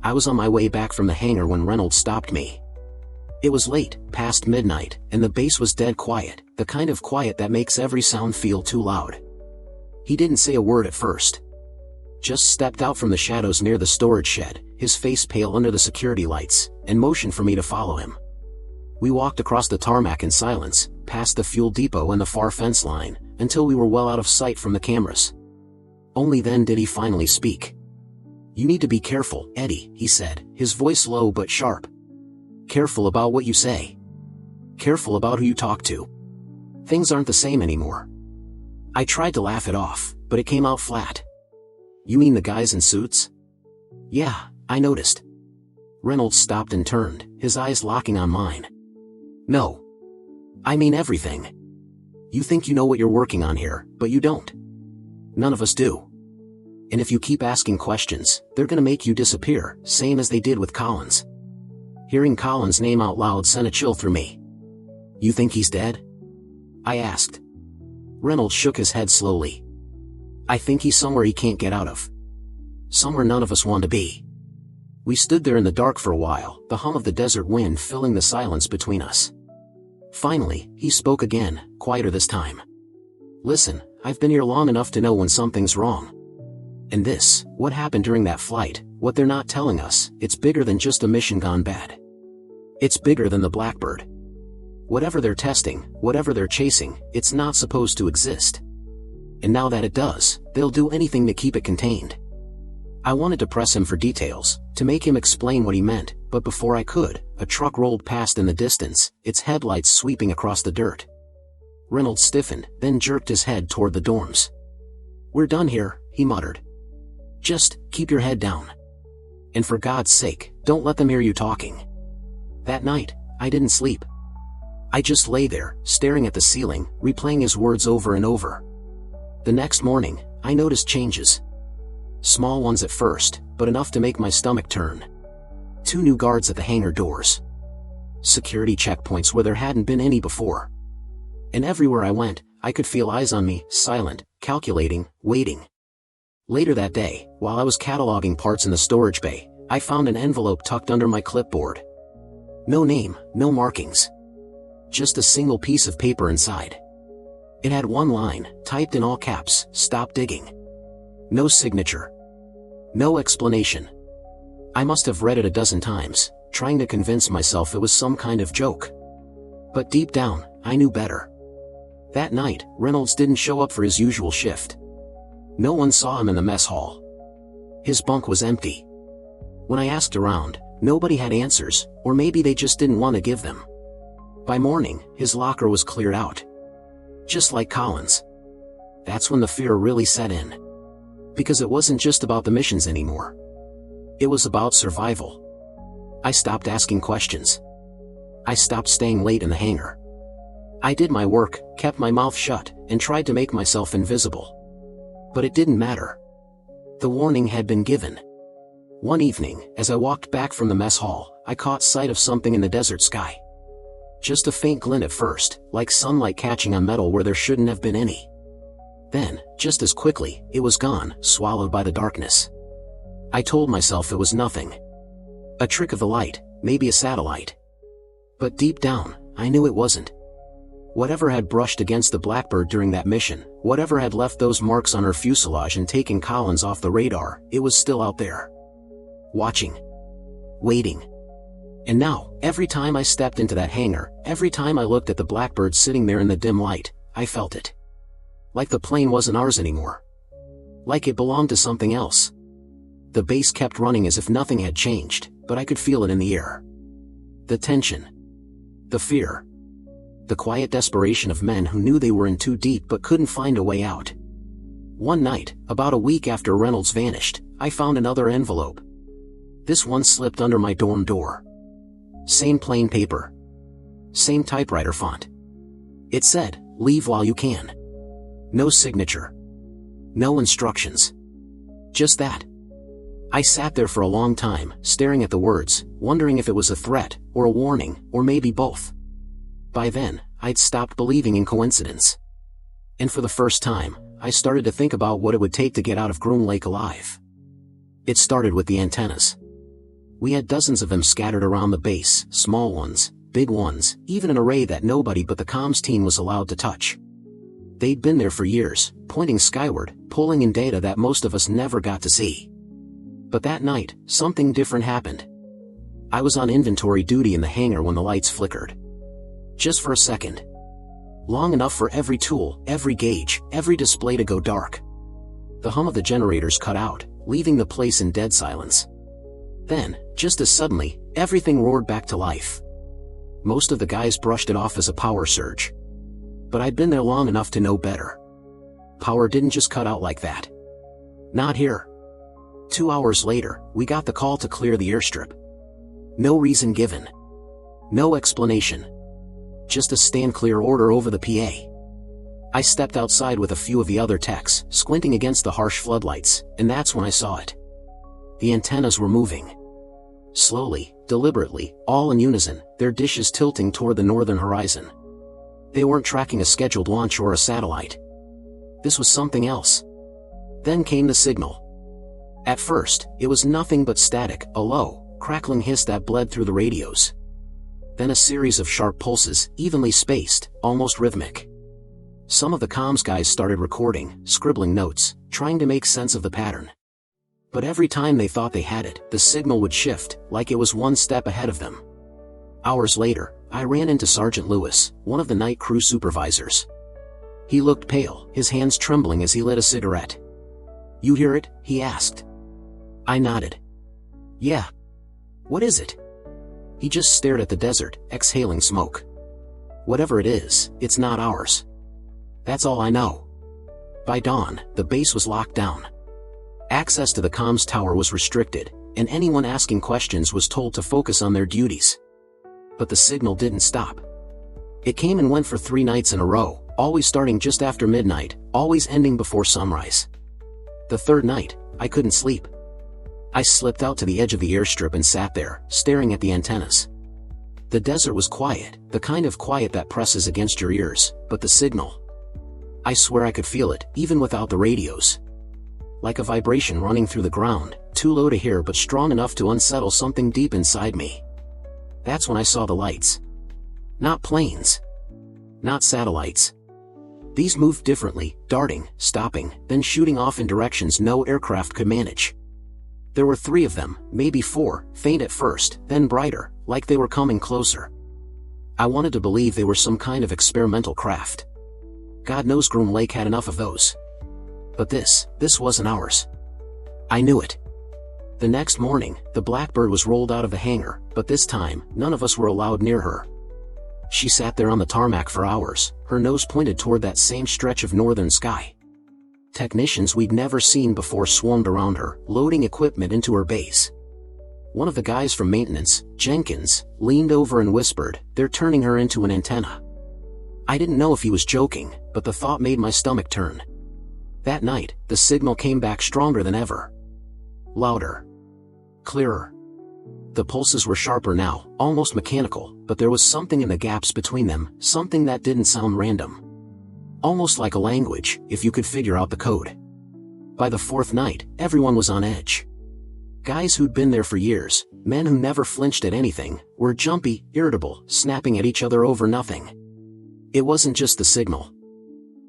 I was on my way back from the hangar when Reynolds stopped me. It was late, past midnight, and the base was dead quiet, the kind of quiet that makes every sound feel too loud. He didn't say a word at first. Just stepped out from the shadows near the storage shed, his face pale under the security lights, and motioned for me to follow him. We walked across the tarmac in silence, past the fuel depot and the far fence line, until we were well out of sight from the cameras. Only then did he finally speak. "You need to be careful, Eddie," he said, his voice low but sharp. "Careful about what you say. Careful about who you talk to. Things aren't the same anymore." I tried to laugh it off, but it came out flat. "You mean the guys in suits?" "Yeah, I noticed." Reynolds stopped and turned, his eyes locking on mine. "No. I mean everything. You think you know what you're working on here, but you don't. None of us do. And if you keep asking questions, they're gonna make you disappear, same as they did with Collins. Hearing Collins' name out loud sent a chill through me. You think he's dead? I asked. Reynolds shook his head slowly. I think he's somewhere he can't get out of. Somewhere none of us want to be. We stood there in the dark for a while, the hum of the desert wind filling the silence between us. Finally, he spoke again, quieter this time. Listen, I've been here long enough to know when something's wrong. And this, what happened during that flight, what they're not telling us, it's bigger than just a mission gone bad. It's bigger than the Blackbird. Whatever they're testing, whatever they're chasing, it's not supposed to exist. And now that it does, they'll do anything to keep it contained. I wanted to press him for details, to make him explain what he meant, but before I could, a truck rolled past in the distance, its headlights sweeping across the dirt. Reynolds stiffened, then jerked his head toward the dorms. We're done here, he muttered. Just, keep your head down. And for God's sake, don't let them hear you talking. That night, I didn't sleep. I just lay there, staring at the ceiling, replaying his words over and over. The next morning, I noticed changes. Small ones at first, but enough to make my stomach turn. 2 new guards at the hangar doors. Security checkpoints where there hadn't been any before. And everywhere I went, I could feel eyes on me, silent, calculating, waiting. Later that day, while I was cataloging parts in the storage bay, I found an envelope tucked under my clipboard. No name, no markings. Just a single piece of paper inside. It had one line, typed in all caps, "Stop digging." No signature. No explanation. I must have read it a dozen times, trying to convince myself it was some kind of joke. But deep down, I knew better. That night, Reynolds didn't show up for his usual shift. No one saw him in the mess hall. His bunk was empty. When I asked around, nobody had answers, or maybe they just didn't want to give them. By morning, his locker was cleared out. Just like Collins. That's when the fear really set in. Because it wasn't just about the missions anymore. It was about survival. I stopped asking questions. I stopped staying late in the hangar. I did my work, kept my mouth shut, and tried to make myself invisible. But it didn't matter. The warning had been given. One evening, as I walked back from the mess hall, I caught sight of something in the desert sky. Just a faint glint at first, like sunlight catching on metal where there shouldn't have been any. Then, just as quickly, it was gone, swallowed by the darkness. I told myself it was nothing. A trick of the light, maybe a satellite. But deep down, I knew it wasn't. Whatever had brushed against the Blackbird during that mission, whatever had left those marks on her fuselage and taken Collins off the radar, it was still out there. Watching. Waiting. And now, every time I stepped into that hangar, every time I looked at the Blackbird sitting there in the dim light, I felt it. Like the plane wasn't ours anymore. Like it belonged to something else. The base kept running as if nothing had changed, but I could feel it in the air. The tension. The fear. The quiet desperation of men who knew they were in too deep but couldn't find a way out. One night, about a week after Reynolds vanished, I found another envelope. This one slipped under my dorm door. Same plain paper. Same typewriter font. It said, "Leave while you can." No signature. No instructions. Just that. I sat there for a long time, staring at the words, wondering if it was a threat, or a warning, or maybe both. By then, I'd stopped believing in coincidence. And for the first time, I started to think about what it would take to get out of Groom Lake alive. It started with the antennas. We had dozens of them scattered around the base, small ones, big ones, even an array that nobody but the comms team was allowed to touch. They'd been there for years, pointing skyward, pulling in data that most of us never got to see. But that night, something different happened. I was on inventory duty in the hangar when the lights flickered. Just for a second. Long enough for every tool, every gauge, every display to go dark. The hum of the generators cut out, leaving the place in dead silence. Then, just as suddenly, everything roared back to life. Most of the guys brushed it off as a power surge. But I'd been there long enough to know better. Power didn't just cut out like that. Not here. 2 hours later, we got the call to clear the airstrip. No reason given. No explanation. Just a stand clear order over the PA. I stepped outside with a few of the other techs, squinting against the harsh floodlights, and that's when I saw it. The antennas were moving. Slowly, deliberately, all in unison, their dishes tilting toward the northern horizon. They weren't tracking a scheduled launch or a satellite. This was something else. Then came the signal. At first, it was nothing but static, a low, crackling hiss that bled through the radios. Then a series of sharp pulses, evenly spaced, almost rhythmic. Some of the comms guys started recording, scribbling notes, trying to make sense of the pattern. But every time they thought they had it, the signal would shift, like it was one step ahead of them. Hours later, I ran into Sergeant Lewis, one of the night crew supervisors. He looked pale, his hands trembling as he lit a cigarette. "You hear it?" he asked. I nodded. "Yeah. What is it?" He just stared at the desert, exhaling smoke. "Whatever it is, it's not ours. That's all I know." By dawn, the base was locked down. Access to the comms tower was restricted, and anyone asking questions was told to focus on their duties. But the signal didn't stop. It came and went for 3 nights in a row, always starting just after midnight, always ending before sunrise. The third night, I couldn't sleep. I slipped out to the edge of the airstrip and sat there, staring at the antennas. The desert was quiet, the kind of quiet that presses against your ears, but the signal. I swear I could feel it, even without the radios. Like a vibration running through the ground, too low to hear but strong enough to unsettle something deep inside me. That's when I saw the lights. Not planes. Not satellites. These moved differently, darting, stopping, then shooting off in directions no aircraft could manage. There were 3 of them, maybe 4, faint at first, then brighter, like they were coming closer. I wanted to believe they were some kind of experimental craft. God knows Groom Lake had enough of those. But this wasn't ours. I knew it. The next morning, the Blackbird was rolled out of the hangar, but this time, none of us were allowed near her. She sat there on the tarmac for hours, her nose pointed toward that same stretch of northern sky. Technicians we'd never seen before swarmed around her, loading equipment into her base. One of the guys from maintenance, Jenkins, leaned over and whispered, "They're turning her into an antenna." I didn't know if he was joking, but the thought made my stomach turn. That night, the signal came back stronger than ever. Louder. Clearer. The pulses were sharper now, almost mechanical, but there was something in the gaps between them, something that didn't sound random. Almost like a language, if you could figure out the code. By the 4th night, everyone was on edge. Guys who'd been there for years, men who never flinched at anything, were jumpy, irritable, snapping at each other over nothing. It wasn't just the signal.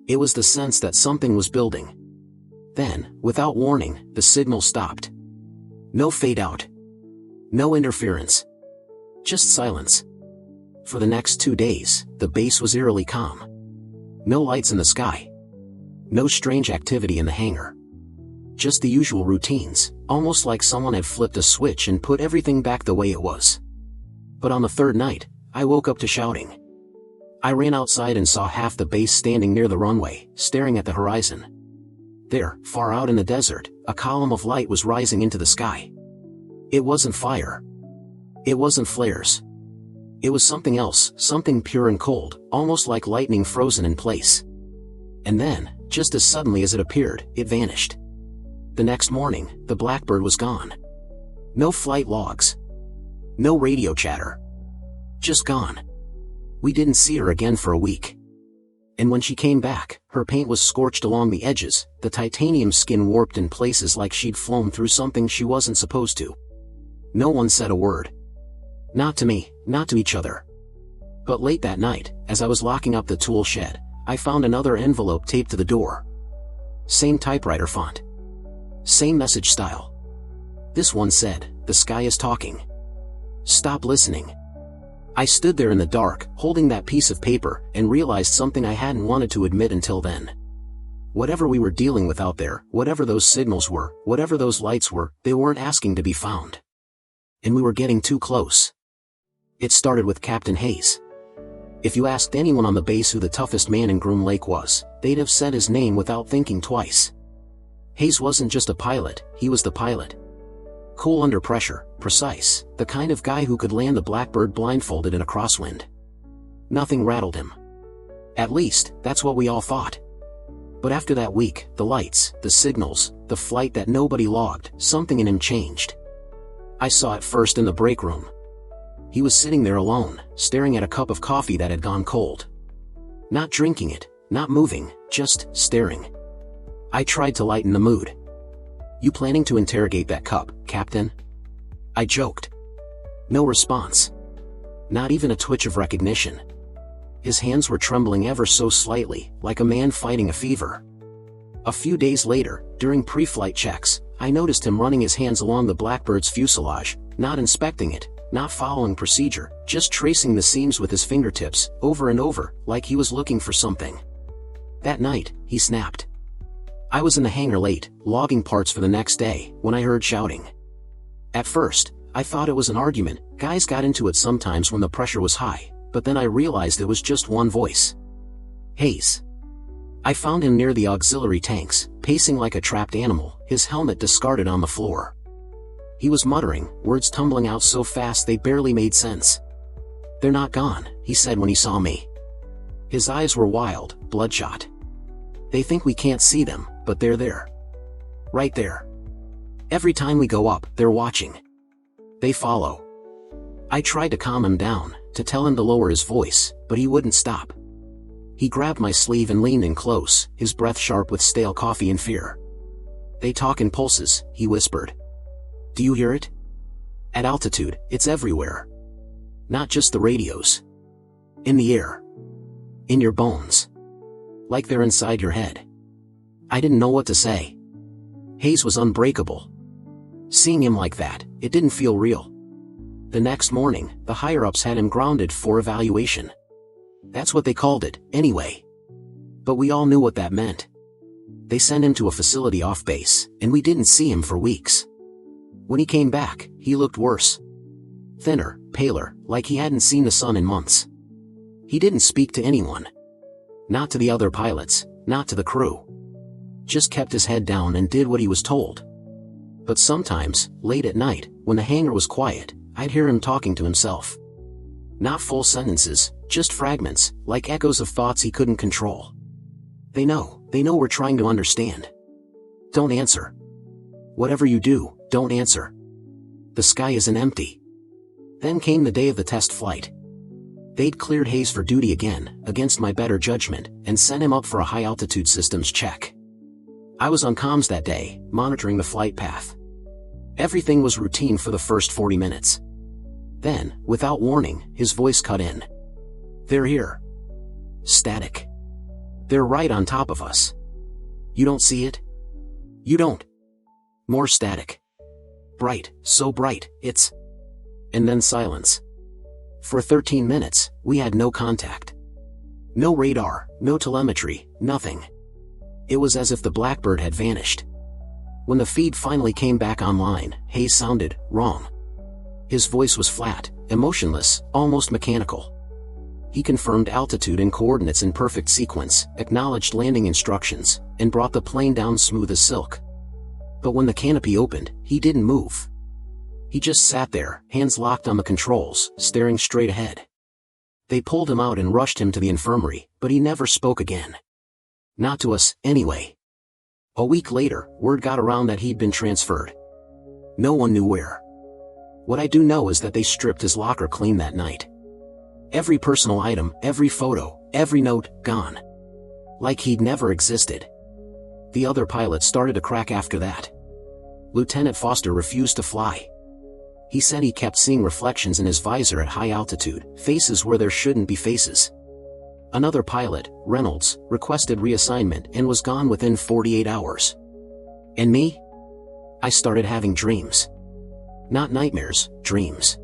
It was the sense that something was building. Then, without warning, the signal stopped. No fade out. No interference. Just silence. For the next 2 days, the base was eerily calm. No lights in the sky. No strange activity in the hangar. Just the usual routines, almost like someone had flipped a switch and put everything back the way it was. But on the 3rd night, I woke up to shouting. I ran outside and saw half the base standing near the runway, staring at the horizon. There, far out in the desert, a column of light was rising into the sky. It wasn't fire. It wasn't flares. It was something else, something pure and cold, almost like lightning frozen in place. And then, just as suddenly as it appeared, it vanished. The next morning, the Blackbird was gone. No flight logs. No radio chatter. Just gone. We didn't see her again for a week. And when she came back, her paint was scorched along the edges, the titanium skin warped in places like she'd flown through something she wasn't supposed to. No one said a word. Not to me, not to each other. But late that night, as I was locking up the tool shed, I found another envelope taped to the door. Same typewriter font. Same message style. This one said, "The sky is talking. Stop listening." I stood there in the dark, holding that piece of paper, and realized something I hadn't wanted to admit until then. Whatever we were dealing with out there, whatever those signals were, whatever those lights were, they weren't asking to be found. And we were getting too close. It started with Captain Hayes. If you asked anyone on the base who the toughest man in Groom Lake was, they'd have said his name without thinking twice. Hayes wasn't just a pilot, he was the pilot. Cool under pressure, precise, the kind of guy who could land the Blackbird blindfolded in a crosswind. Nothing rattled him. At least, that's what we all thought. But after that week, the lights, the signals, the flight that nobody logged, something in him changed. I saw it first in the break room. He was sitting there alone, staring at a cup of coffee that had gone cold. Not drinking it, not moving, just staring. I tried to lighten the mood. "You planning to interrogate that cup, Captain?" I joked. No response. Not even a twitch of recognition. His hands were trembling ever so slightly, like a man fighting a fever. A few days later, during pre-flight checks, I noticed him running his hands along the Blackbird's fuselage, not inspecting it, not following procedure, just tracing the seams with his fingertips, over and over, like he was looking for something. That night, he snapped. I was in the hangar late, logging parts for the next day, when I heard shouting. At first, I thought it was an argument. Guys got into it sometimes when the pressure was high, but then I realized it was just one voice. Hayes. I found him near the auxiliary tanks, pacing like a trapped animal, his helmet discarded on the floor. He was muttering, words tumbling out so fast they barely made sense. "They're not gone," he said when he saw me. His eyes were wild, bloodshot. "They think we can't see them, but they're there. Right there. Every time we go up, they're watching. They follow." I tried to calm him down, to tell him to lower his voice, but he wouldn't stop. He grabbed my sleeve and leaned in close, his breath sharp with stale coffee and fear. "They talk in pulses," he whispered. "Do you hear it? At altitude, it's everywhere. Not just the radios. In the air. In your bones. Like they're inside your head." I didn't know what to say. Hayes was unbreakable. Seeing him like that, it didn't feel real. The next morning, the higher-ups had him grounded for evaluation. That's what they called it, anyway. But we all knew what that meant. They sent him to a facility off base, and we didn't see him for weeks. When he came back, he looked worse. Thinner, paler, like he hadn't seen the sun in months. He didn't speak to anyone. Not to the other pilots, not to the crew. Just kept his head down and did what he was told. But sometimes, late at night, when the hangar was quiet, I'd hear him talking to himself. Not full sentences, just fragments, like echoes of thoughts he couldn't control. They know we're trying to understand. Don't answer. Whatever you do, don't answer. The sky isn't empty. Then came the day of the test flight. They'd cleared Hayes for duty again, against my better judgment, and sent him up for a high-altitude systems check. I was on comms that day, monitoring the flight path. Everything was routine for the first 40 minutes. Then, without warning, his voice cut in. "They're here." Static. "They're right on top of us. You don't see it? You don't." More static. "Bright, so bright, it's..." And then silence. For 13 minutes, we had no contact. No radar, no telemetry, nothing. It was as if the Blackbird had vanished. When the feed finally came back online, Hayes sounded wrong. His voice was flat, emotionless, almost mechanical. He confirmed altitude and coordinates in perfect sequence, acknowledged landing instructions, and brought the plane down smooth as silk. But when the canopy opened, he didn't move. He just sat there, hands locked on the controls, staring straight ahead. They pulled him out and rushed him to the infirmary, but he never spoke again. Not to us, anyway. A week later, word got around that he'd been transferred. No one knew where. What I do know is that they stripped his locker clean that night. Every personal item, every photo, every note, gone. Like he'd never existed. The other pilots started to crack after that. Lieutenant Foster refused to fly. He said he kept seeing reflections in his visor at high altitude, faces where there shouldn't be faces. Another pilot, Reynolds, requested reassignment and was gone within 48 hours. And me? I started having dreams. Not nightmares, dreams.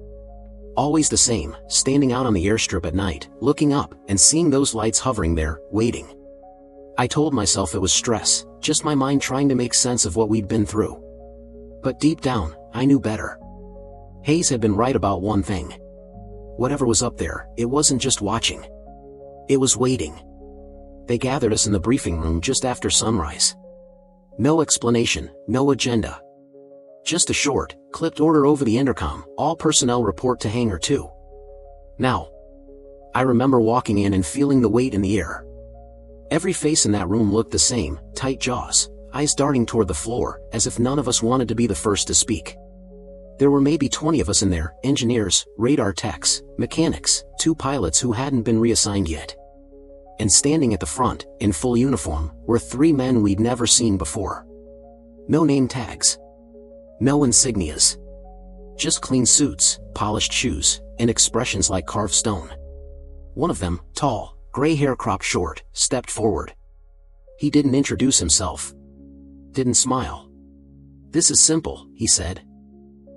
Always the same, standing out on the airstrip at night, looking up, and seeing those lights hovering there, waiting. I told myself it was stress, just my mind trying to make sense of what we'd been through. But deep down, I knew better. Hayes had been right about one thing. Whatever was up there, it wasn't just watching. It was waiting. They gathered us in the briefing room just after sunrise. No explanation, no agenda. Just a short, clipped order over the intercom, all personnel report to Hangar 2. Now. I remember walking in and feeling the weight in the air. Every face in that room looked the same, tight jaws, eyes darting toward the floor, as if none of us wanted to be the first to speak. There were maybe 20 of us in there, engineers, radar techs, mechanics, 2 pilots who hadn't been reassigned yet. And standing at the front, in full uniform, were 3 men we'd never seen before. No name tags. No insignias. Just clean suits, polished shoes, and expressions like carved stone. One of them, tall, gray hair cropped short, stepped forward. He didn't introduce himself. Didn't smile. "This is simple," he said.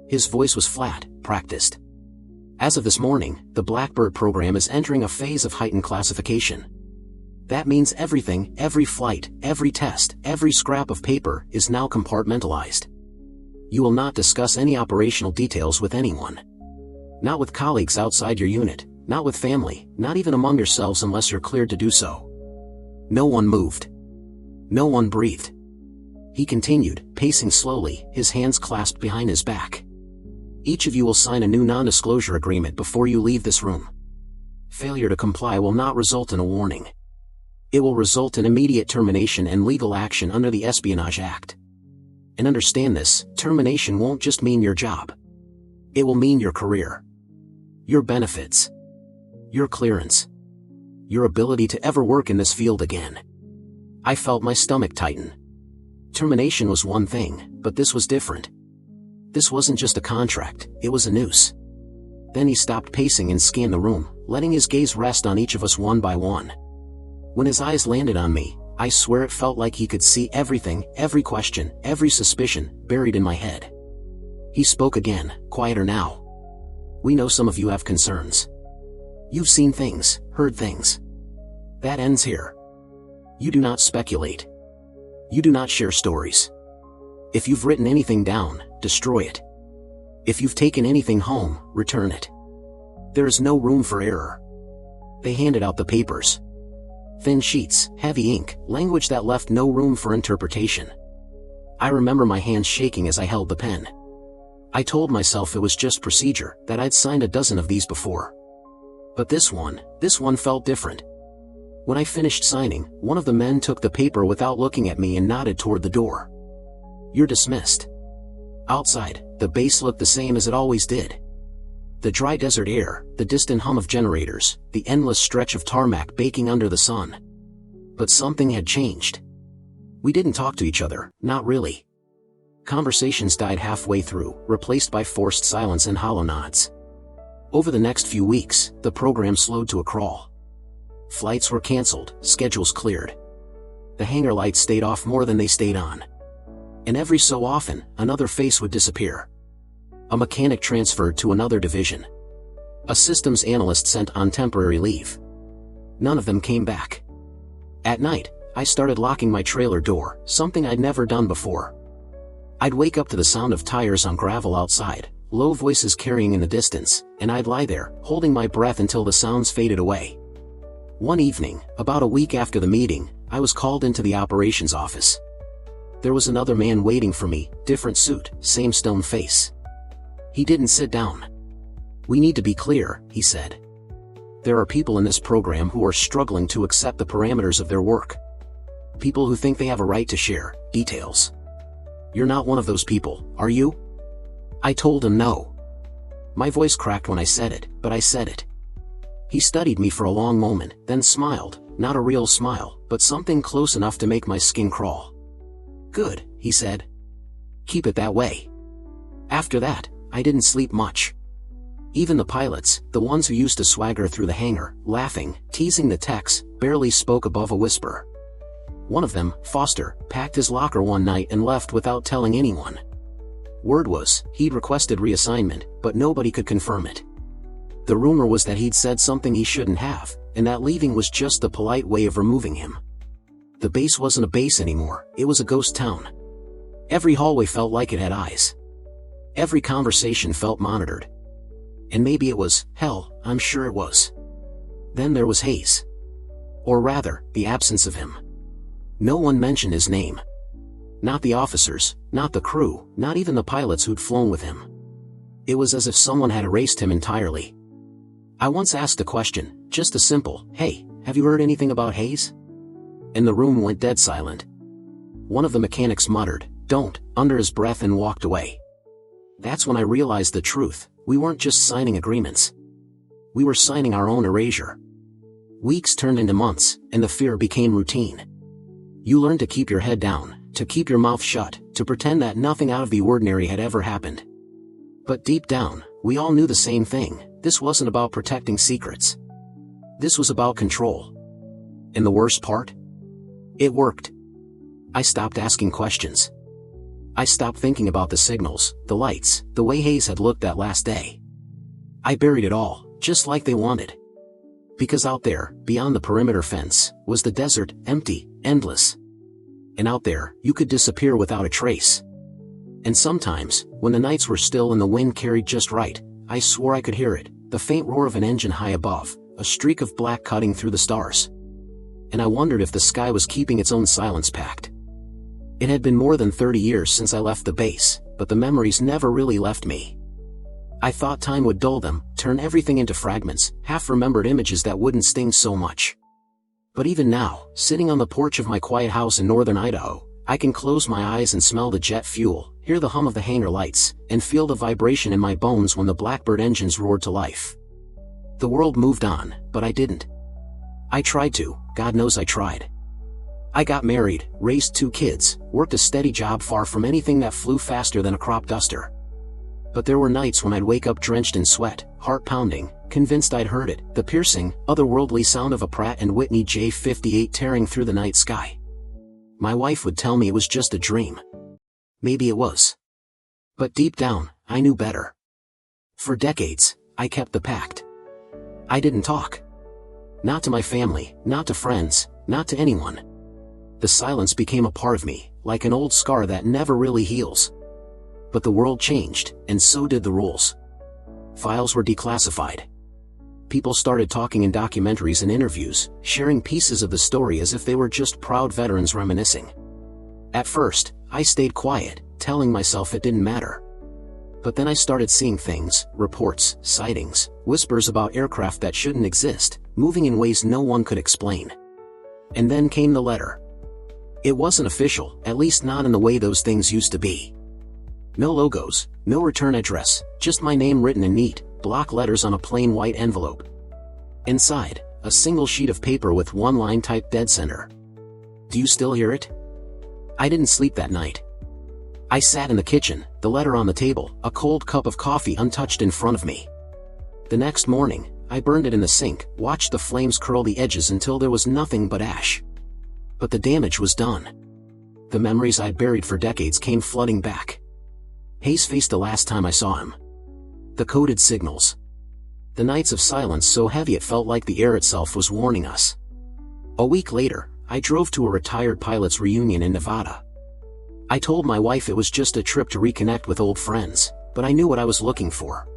His voice was flat, practiced. "As of this morning, the Blackbird program is entering a phase of heightened classification. That means everything, every flight, every test, every scrap of paper, is now compartmentalized. You will not discuss any operational details with anyone. Not with colleagues outside your unit, not with family, not even among yourselves unless you're cleared to do so." No one moved. No one breathed. He continued, pacing slowly, his hands clasped behind his back. "Each of you will sign a new non-disclosure agreement before you leave this room. Failure to comply will not result in a warning. It will result in immediate termination and legal action under the Espionage Act. And understand this, termination won't just mean your job. It will mean your career. Your benefits. Your clearance. Your ability to ever work in this field again." I felt my stomach tighten. Termination was one thing, but this was different. This wasn't just a contract, it was a noose. Then he stopped pacing and scanned the room, letting his gaze rest on each of us one by one. When his eyes landed on me, I swear it felt like he could see everything, every question, every suspicion, buried in my head. He spoke again, quieter now. "We know some of you have concerns. You've seen things, heard things. That ends here. You do not speculate. You do not share stories. If you've written anything down, destroy it. If you've taken anything home, return it. There is no room for error." They handed out the papers. Thin sheets, heavy ink, language that left no room for interpretation. I remember my hands shaking as I held the pen. I told myself it was just procedure, that I'd signed a dozen of these before. But this one felt different. When I finished signing, one of the men took the paper without looking at me and nodded toward the door. "You're dismissed." Outside, the base looked the same as it always did. The dry desert air, the distant hum of generators, the endless stretch of tarmac baking under the sun. But something had changed. We didn't talk to each other, not really. Conversations died halfway through, replaced by forced silence and hollow nods. Over the next few weeks, the program slowed to a crawl. Flights were canceled, schedules cleared. The hangar lights stayed off more than they stayed on. And every so often, another face would disappear. A mechanic transferred to another division. A systems analyst sent on temporary leave. None of them came back. At night, I started locking my trailer door, something I'd never done before. I'd wake up to the sound of tires on gravel outside, low voices carrying in the distance, and I'd lie there, holding my breath until the sounds faded away. One evening, about a week after the meeting, I was called into the operations office. There was another man waiting for me, different suit, same stone face. He didn't sit down. "We need to be clear," he said. "There are people in this program who are struggling to accept the parameters of their work. People who think they have a right to share details. You're not one of those people, are you?" I told him no. My voice cracked when I said it, but I said it. He studied me for a long moment, then smiled, not a real smile, but something close enough to make my skin crawl. "Good," he said. "Keep it that way." After that, I didn't sleep much. Even the pilots, the ones who used to swagger through the hangar, laughing, teasing the techs, barely spoke above a whisper. One of them, Foster, packed his locker one night and left without telling anyone. Word was, he'd requested reassignment, but nobody could confirm it. The rumor was that he'd said something he shouldn't have, and that leaving was just the polite way of removing him. The base wasn't a base anymore, it was a ghost town. Every hallway felt like it had eyes. Every conversation felt monitored. And maybe it was, hell, I'm sure it was. Then there was Hayes. Or rather, the absence of him. No one mentioned his name. Not the officers, not the crew, not even the pilots who'd flown with him. It was as if someone had erased him entirely. I once asked the question, Just a simple, "Hey, have you heard anything about Hayes?" And the room went dead silent. One of the mechanics muttered, "Don't," under his breath and walked away. That's when I realized the truth. We weren't just signing agreements. We were signing our own erasure. Weeks turned into months, and the fear became routine. You learn to keep your head down, to keep your mouth shut, to pretend that nothing out of the ordinary had ever happened. But deep down, we all knew the same thing. This wasn't about protecting secrets. This was about control. And the worst part? It worked. I stopped asking questions. I stopped thinking about the signals, the lights, the way Hayes had looked that last day. I buried it all, just like they wanted. Because out there, beyond the perimeter fence, was the desert, empty, endless. And out there, you could disappear without a trace. And sometimes, when the nights were still and the wind carried just right, I swore I could hear it, the faint roar of an engine high above, a streak of black cutting through the stars. And I wondered if the sky was keeping its own silence pact. It had been more than 30 years since I left the base, but the memories never really left me. I thought time would dull them, turn everything into fragments, half-remembered images that wouldn't sting so much. But even now, sitting on the porch of my quiet house in northern Idaho, I can close my eyes and smell the jet fuel, hear the hum of the hangar lights, and feel the vibration in my bones when the Blackbird engines roared to life. The world moved on, but I didn't. I tried to, God knows I tried. I got married, raised 2 kids, worked a steady job far from anything that flew faster than a crop duster. But there were nights when I'd wake up drenched in sweat, heart pounding, convinced I'd heard it, the piercing, otherworldly sound of a Pratt & Whitney J58 tearing through the night sky. My wife would tell me it was just a dream. Maybe it was. But deep down, I knew better. For decades, I kept the pact. I didn't talk. Not to my family, not to friends, not to anyone. The silence became a part of me, like an old scar that never really heals. But the world changed, and so did the rules. Files were declassified. People started talking in documentaries and interviews, sharing pieces of the story as if they were just proud veterans reminiscing. At first, I stayed quiet, telling myself it didn't matter. But then I started seeing things, reports, sightings, whispers about aircraft that shouldn't exist, moving in ways no one could explain. And then came the letter. It wasn't official, at least not in the way those things used to be. No logos, no return address, just my name written in neat, block letters on a plain white envelope. Inside, a single sheet of paper with one line typed dead center. Do you still hear it? I didn't sleep that night. I sat in the kitchen, the letter on the table, a cold cup of coffee untouched in front of me. The next morning, I burned it in the sink, watched the flames curl the edges until there was nothing but ash. But the damage was done. The memories I'd buried for decades came flooding back. Hayes' face the last time I saw him. The coded signals. The nights of silence so heavy it felt like the air itself was warning us. A week later, I drove to a retired pilot's reunion in Nevada. I told my wife it was just a trip to reconnect with old friends, but I knew what I was looking for.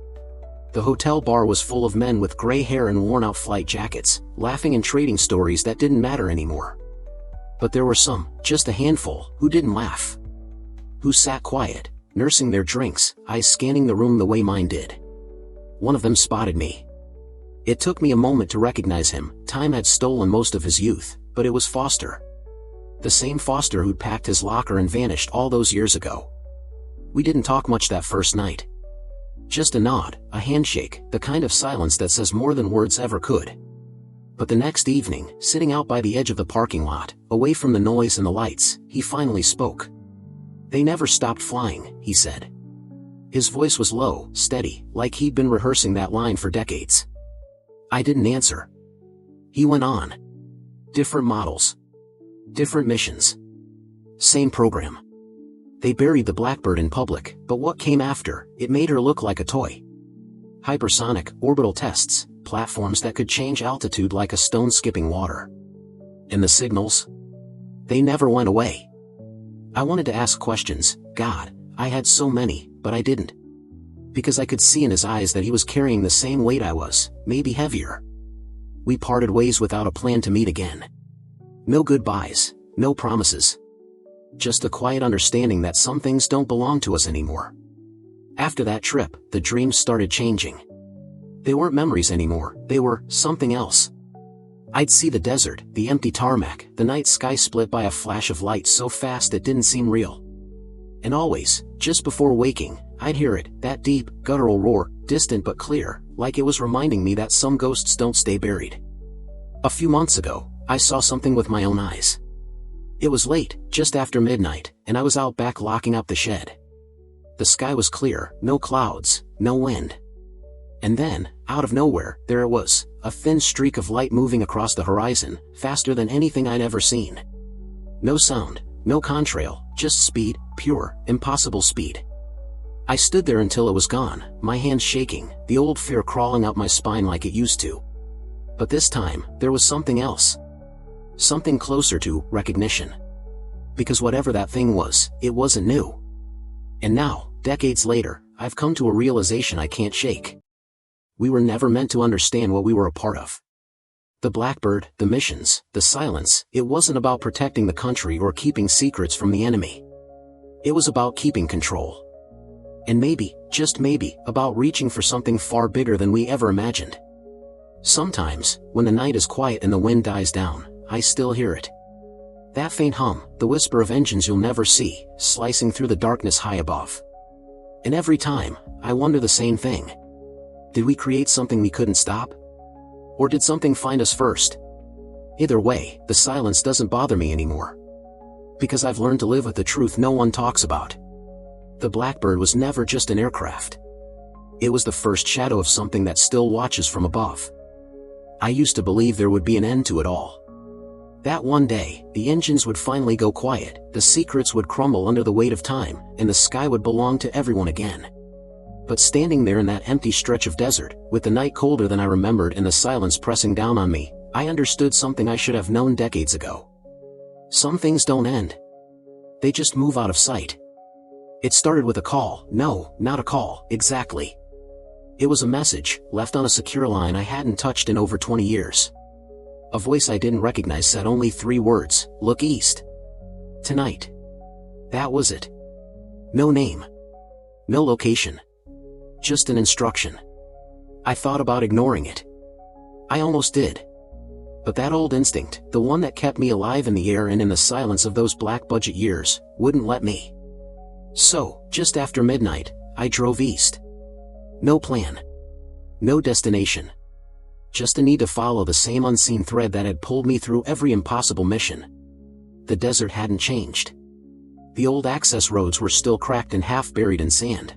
The hotel bar was full of men with gray hair and worn-out flight jackets, laughing and trading stories that didn't matter anymore. But there were some, just a handful, who didn't laugh. Who sat quiet, nursing their drinks, eyes scanning the room the way mine did. One of them spotted me. It took me a moment to recognize him. Time had stolen most of his youth, but it was Foster. The same Foster who'd packed his locker and vanished all those years ago. We didn't talk much that first night. Just a nod, a handshake, the kind of silence that says more than words ever could. But the next evening, sitting out by the edge of the parking lot, away from the noise and the lights, he finally spoke. "They never stopped flying," he said. His voice was low, steady, like he'd been rehearsing that line for decades. I didn't answer. He went on. Different models. Different missions. Same program. They buried the Blackbird in public, but what came after, it made her look like a toy. Hypersonic, orbital tests, platforms that could change altitude like a stone skipping water. And the signals? They never went away. I wanted to ask questions, God, I had so many, but I didn't. Because I could see in his eyes that he was carrying the same weight I was, maybe heavier. We parted ways without a plan to meet again. No goodbyes, no promises. Just a quiet understanding that some things don't belong to us anymore. After that trip, the dreams started changing. They weren't memories anymore, they were something else. I'd see the desert, the empty tarmac, the night sky split by a flash of light so fast it didn't seem real. And always, just before waking, I'd hear it, that deep, guttural roar, distant but clear, like it was reminding me that some ghosts don't stay buried. A few months ago, I saw something with my own eyes. It was late, just after midnight, and I was out back locking up the shed. The sky was clear, no clouds, no wind. And then, out of nowhere, there it was, a thin streak of light moving across the horizon, faster than anything I'd ever seen. No sound, no contrail, just speed, pure, impossible speed. I stood there until it was gone, my hands shaking, the old fear crawling up my spine like it used to. But this time, there was something else. Something closer to recognition. Because whatever that thing was, it wasn't new. And now, decades later, I've come to a realization I can't shake. We were never meant to understand what we were a part of. The Blackbird, the missions, the silence, it wasn't about protecting the country or keeping secrets from the enemy. It was about keeping control. And maybe, just maybe, about reaching for something far bigger than we ever imagined. Sometimes, when the night is quiet and the wind dies down, I still hear it. That faint hum, the whisper of engines you'll never see, slicing through the darkness high above. And every time, I wonder the same thing. Did we create something we couldn't stop? Or did something find us first? Either way, the silence doesn't bother me anymore. Because I've learned to live with the truth no one talks about. The Blackbird was never just an aircraft. It was the first shadow of something that still watches from above. I used to believe there would be an end to it all. That one day, the engines would finally go quiet, the secrets would crumble under the weight of time, and the sky would belong to everyone again. But standing there in that empty stretch of desert, with the night colder than I remembered and the silence pressing down on me, I understood something I should have known decades ago. Some things don't end. They just move out of sight. It started with a call. No, not a call, exactly. It was a message, left on a secure line I hadn't touched in over 20 years. A voice I didn't recognize said only 3 words, "Look east." Tonight. That was it. No name. No location. Just an instruction. I thought about ignoring it. I almost did. But that old instinct, the one that kept me alive in the air and in the silence of those black budget years, wouldn't let me. So, just after midnight, I drove east. No plan. No destination. Just a need to follow the same unseen thread that had pulled me through every impossible mission. The desert hadn't changed. The old access roads were still cracked and half buried in sand.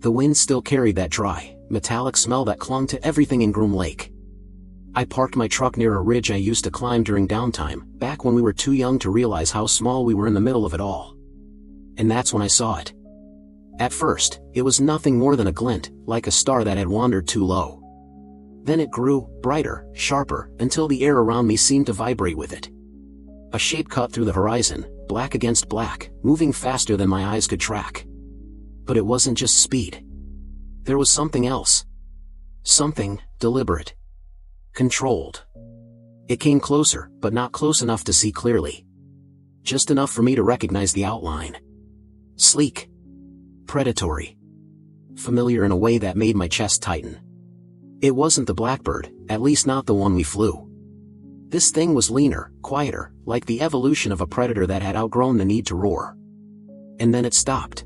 The wind still carried that dry, metallic smell that clung to everything in Groom Lake. I parked my truck near a ridge I used to climb during downtime, back when we were too young to realize how small we were in the middle of it all. And that's when I saw it. At first, it was nothing more than a glint, like a star that had wandered too low. Then it grew, brighter, sharper, until the air around me seemed to vibrate with it. A shape cut through the horizon, black against black, moving faster than my eyes could track. But it wasn't just speed. There was something else. Something deliberate. Controlled. It came closer, but not close enough to see clearly. Just enough for me to recognize the outline. Sleek. Predatory. Familiar in a way that made my chest tighten. It wasn't the Blackbird, at least not the one we flew. This thing was leaner, quieter, like the evolution of a predator that had outgrown the need to roar. And then it stopped.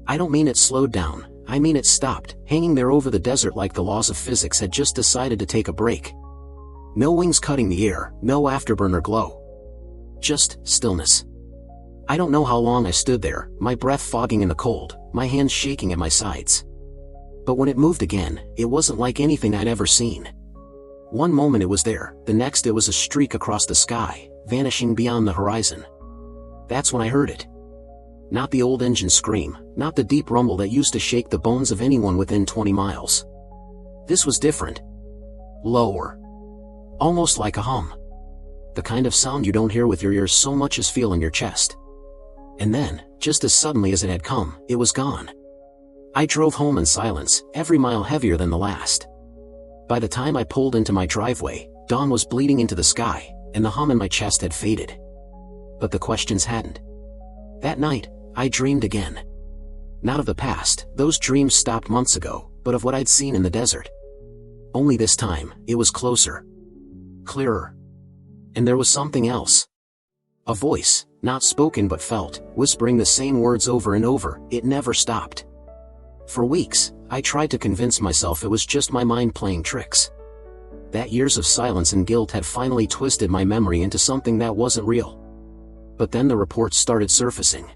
I don't mean it slowed down, I mean it stopped, hanging there over the desert like the laws of physics had just decided to take a break. No wings cutting the air, no afterburner glow. Just stillness. I don't know how long I stood there, my breath fogging in the cold, my hands shaking at my sides. But when it moved again, it wasn't like anything I'd ever seen. One moment it was there, the next it was a streak across the sky, vanishing beyond the horizon. That's when I heard it. Not the old engine scream, not the deep rumble that used to shake the bones of anyone within 20 miles. This was different. Lower. Almost like a hum. The kind of sound you don't hear with your ears so much as feel in your chest. And then, just as suddenly as it had come, it was gone. I drove home in silence, every mile heavier than the last. By the time I pulled into my driveway, dawn was bleeding into the sky, and the hum in my chest had faded. But the questions hadn't. That night, I dreamed again. Not of the past, those dreams stopped months ago, but of what I'd seen in the desert. only this time, it was closer. Clearer. And there was something else. A voice, not spoken but felt, whispering the same words over and over. It never stopped. For weeks, I tried to convince myself it was just my mind playing tricks. That years of silence and guilt had finally twisted my memory into something that wasn't real. But then the reports started surfacing.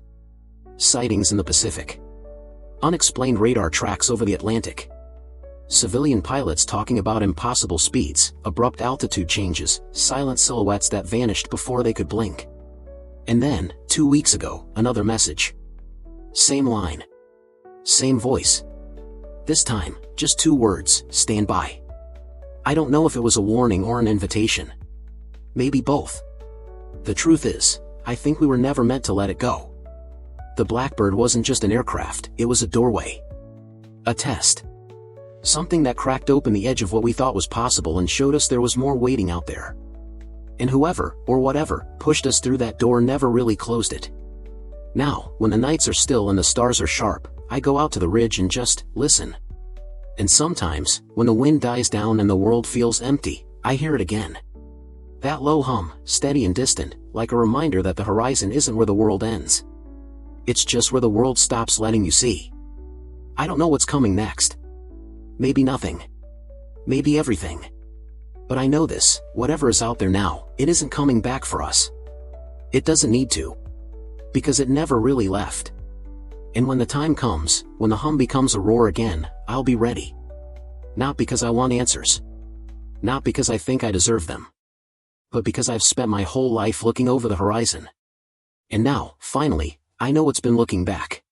Sightings in the Pacific. Unexplained radar tracks over the Atlantic. Civilian pilots talking about impossible speeds, abrupt altitude changes, silent silhouettes that vanished before they could blink. And then, 2 weeks ago, another message. Same line. Same voice. This time, just 2 words, stand by. I don't know if it was a warning or an invitation. Maybe both. The truth is, I think we were never meant to let it go. The Blackbird wasn't just an aircraft, it was a doorway. A test. Something that cracked open the edge of what we thought was possible and showed us there was more waiting out there. And whoever, or whatever, pushed us through that door never really closed it. Now, when the nights are still and the stars are sharp, I go out to the ridge and just listen. And sometimes, when the wind dies down and the world feels empty, I hear it again. That low hum, steady and distant, like a reminder that the horizon isn't where the world ends. It's just where the world stops letting you see. I don't know what's coming next. Maybe nothing. Maybe everything. But I know this, whatever is out there now, it isn't coming back for us. It doesn't need to. Because it never really left. And when the time comes, when the hum becomes a roar again, I'll be ready. Not because I want answers. Not because I think I deserve them. But because I've spent my whole life looking over the horizon. And now, finally, I know what's been looking back.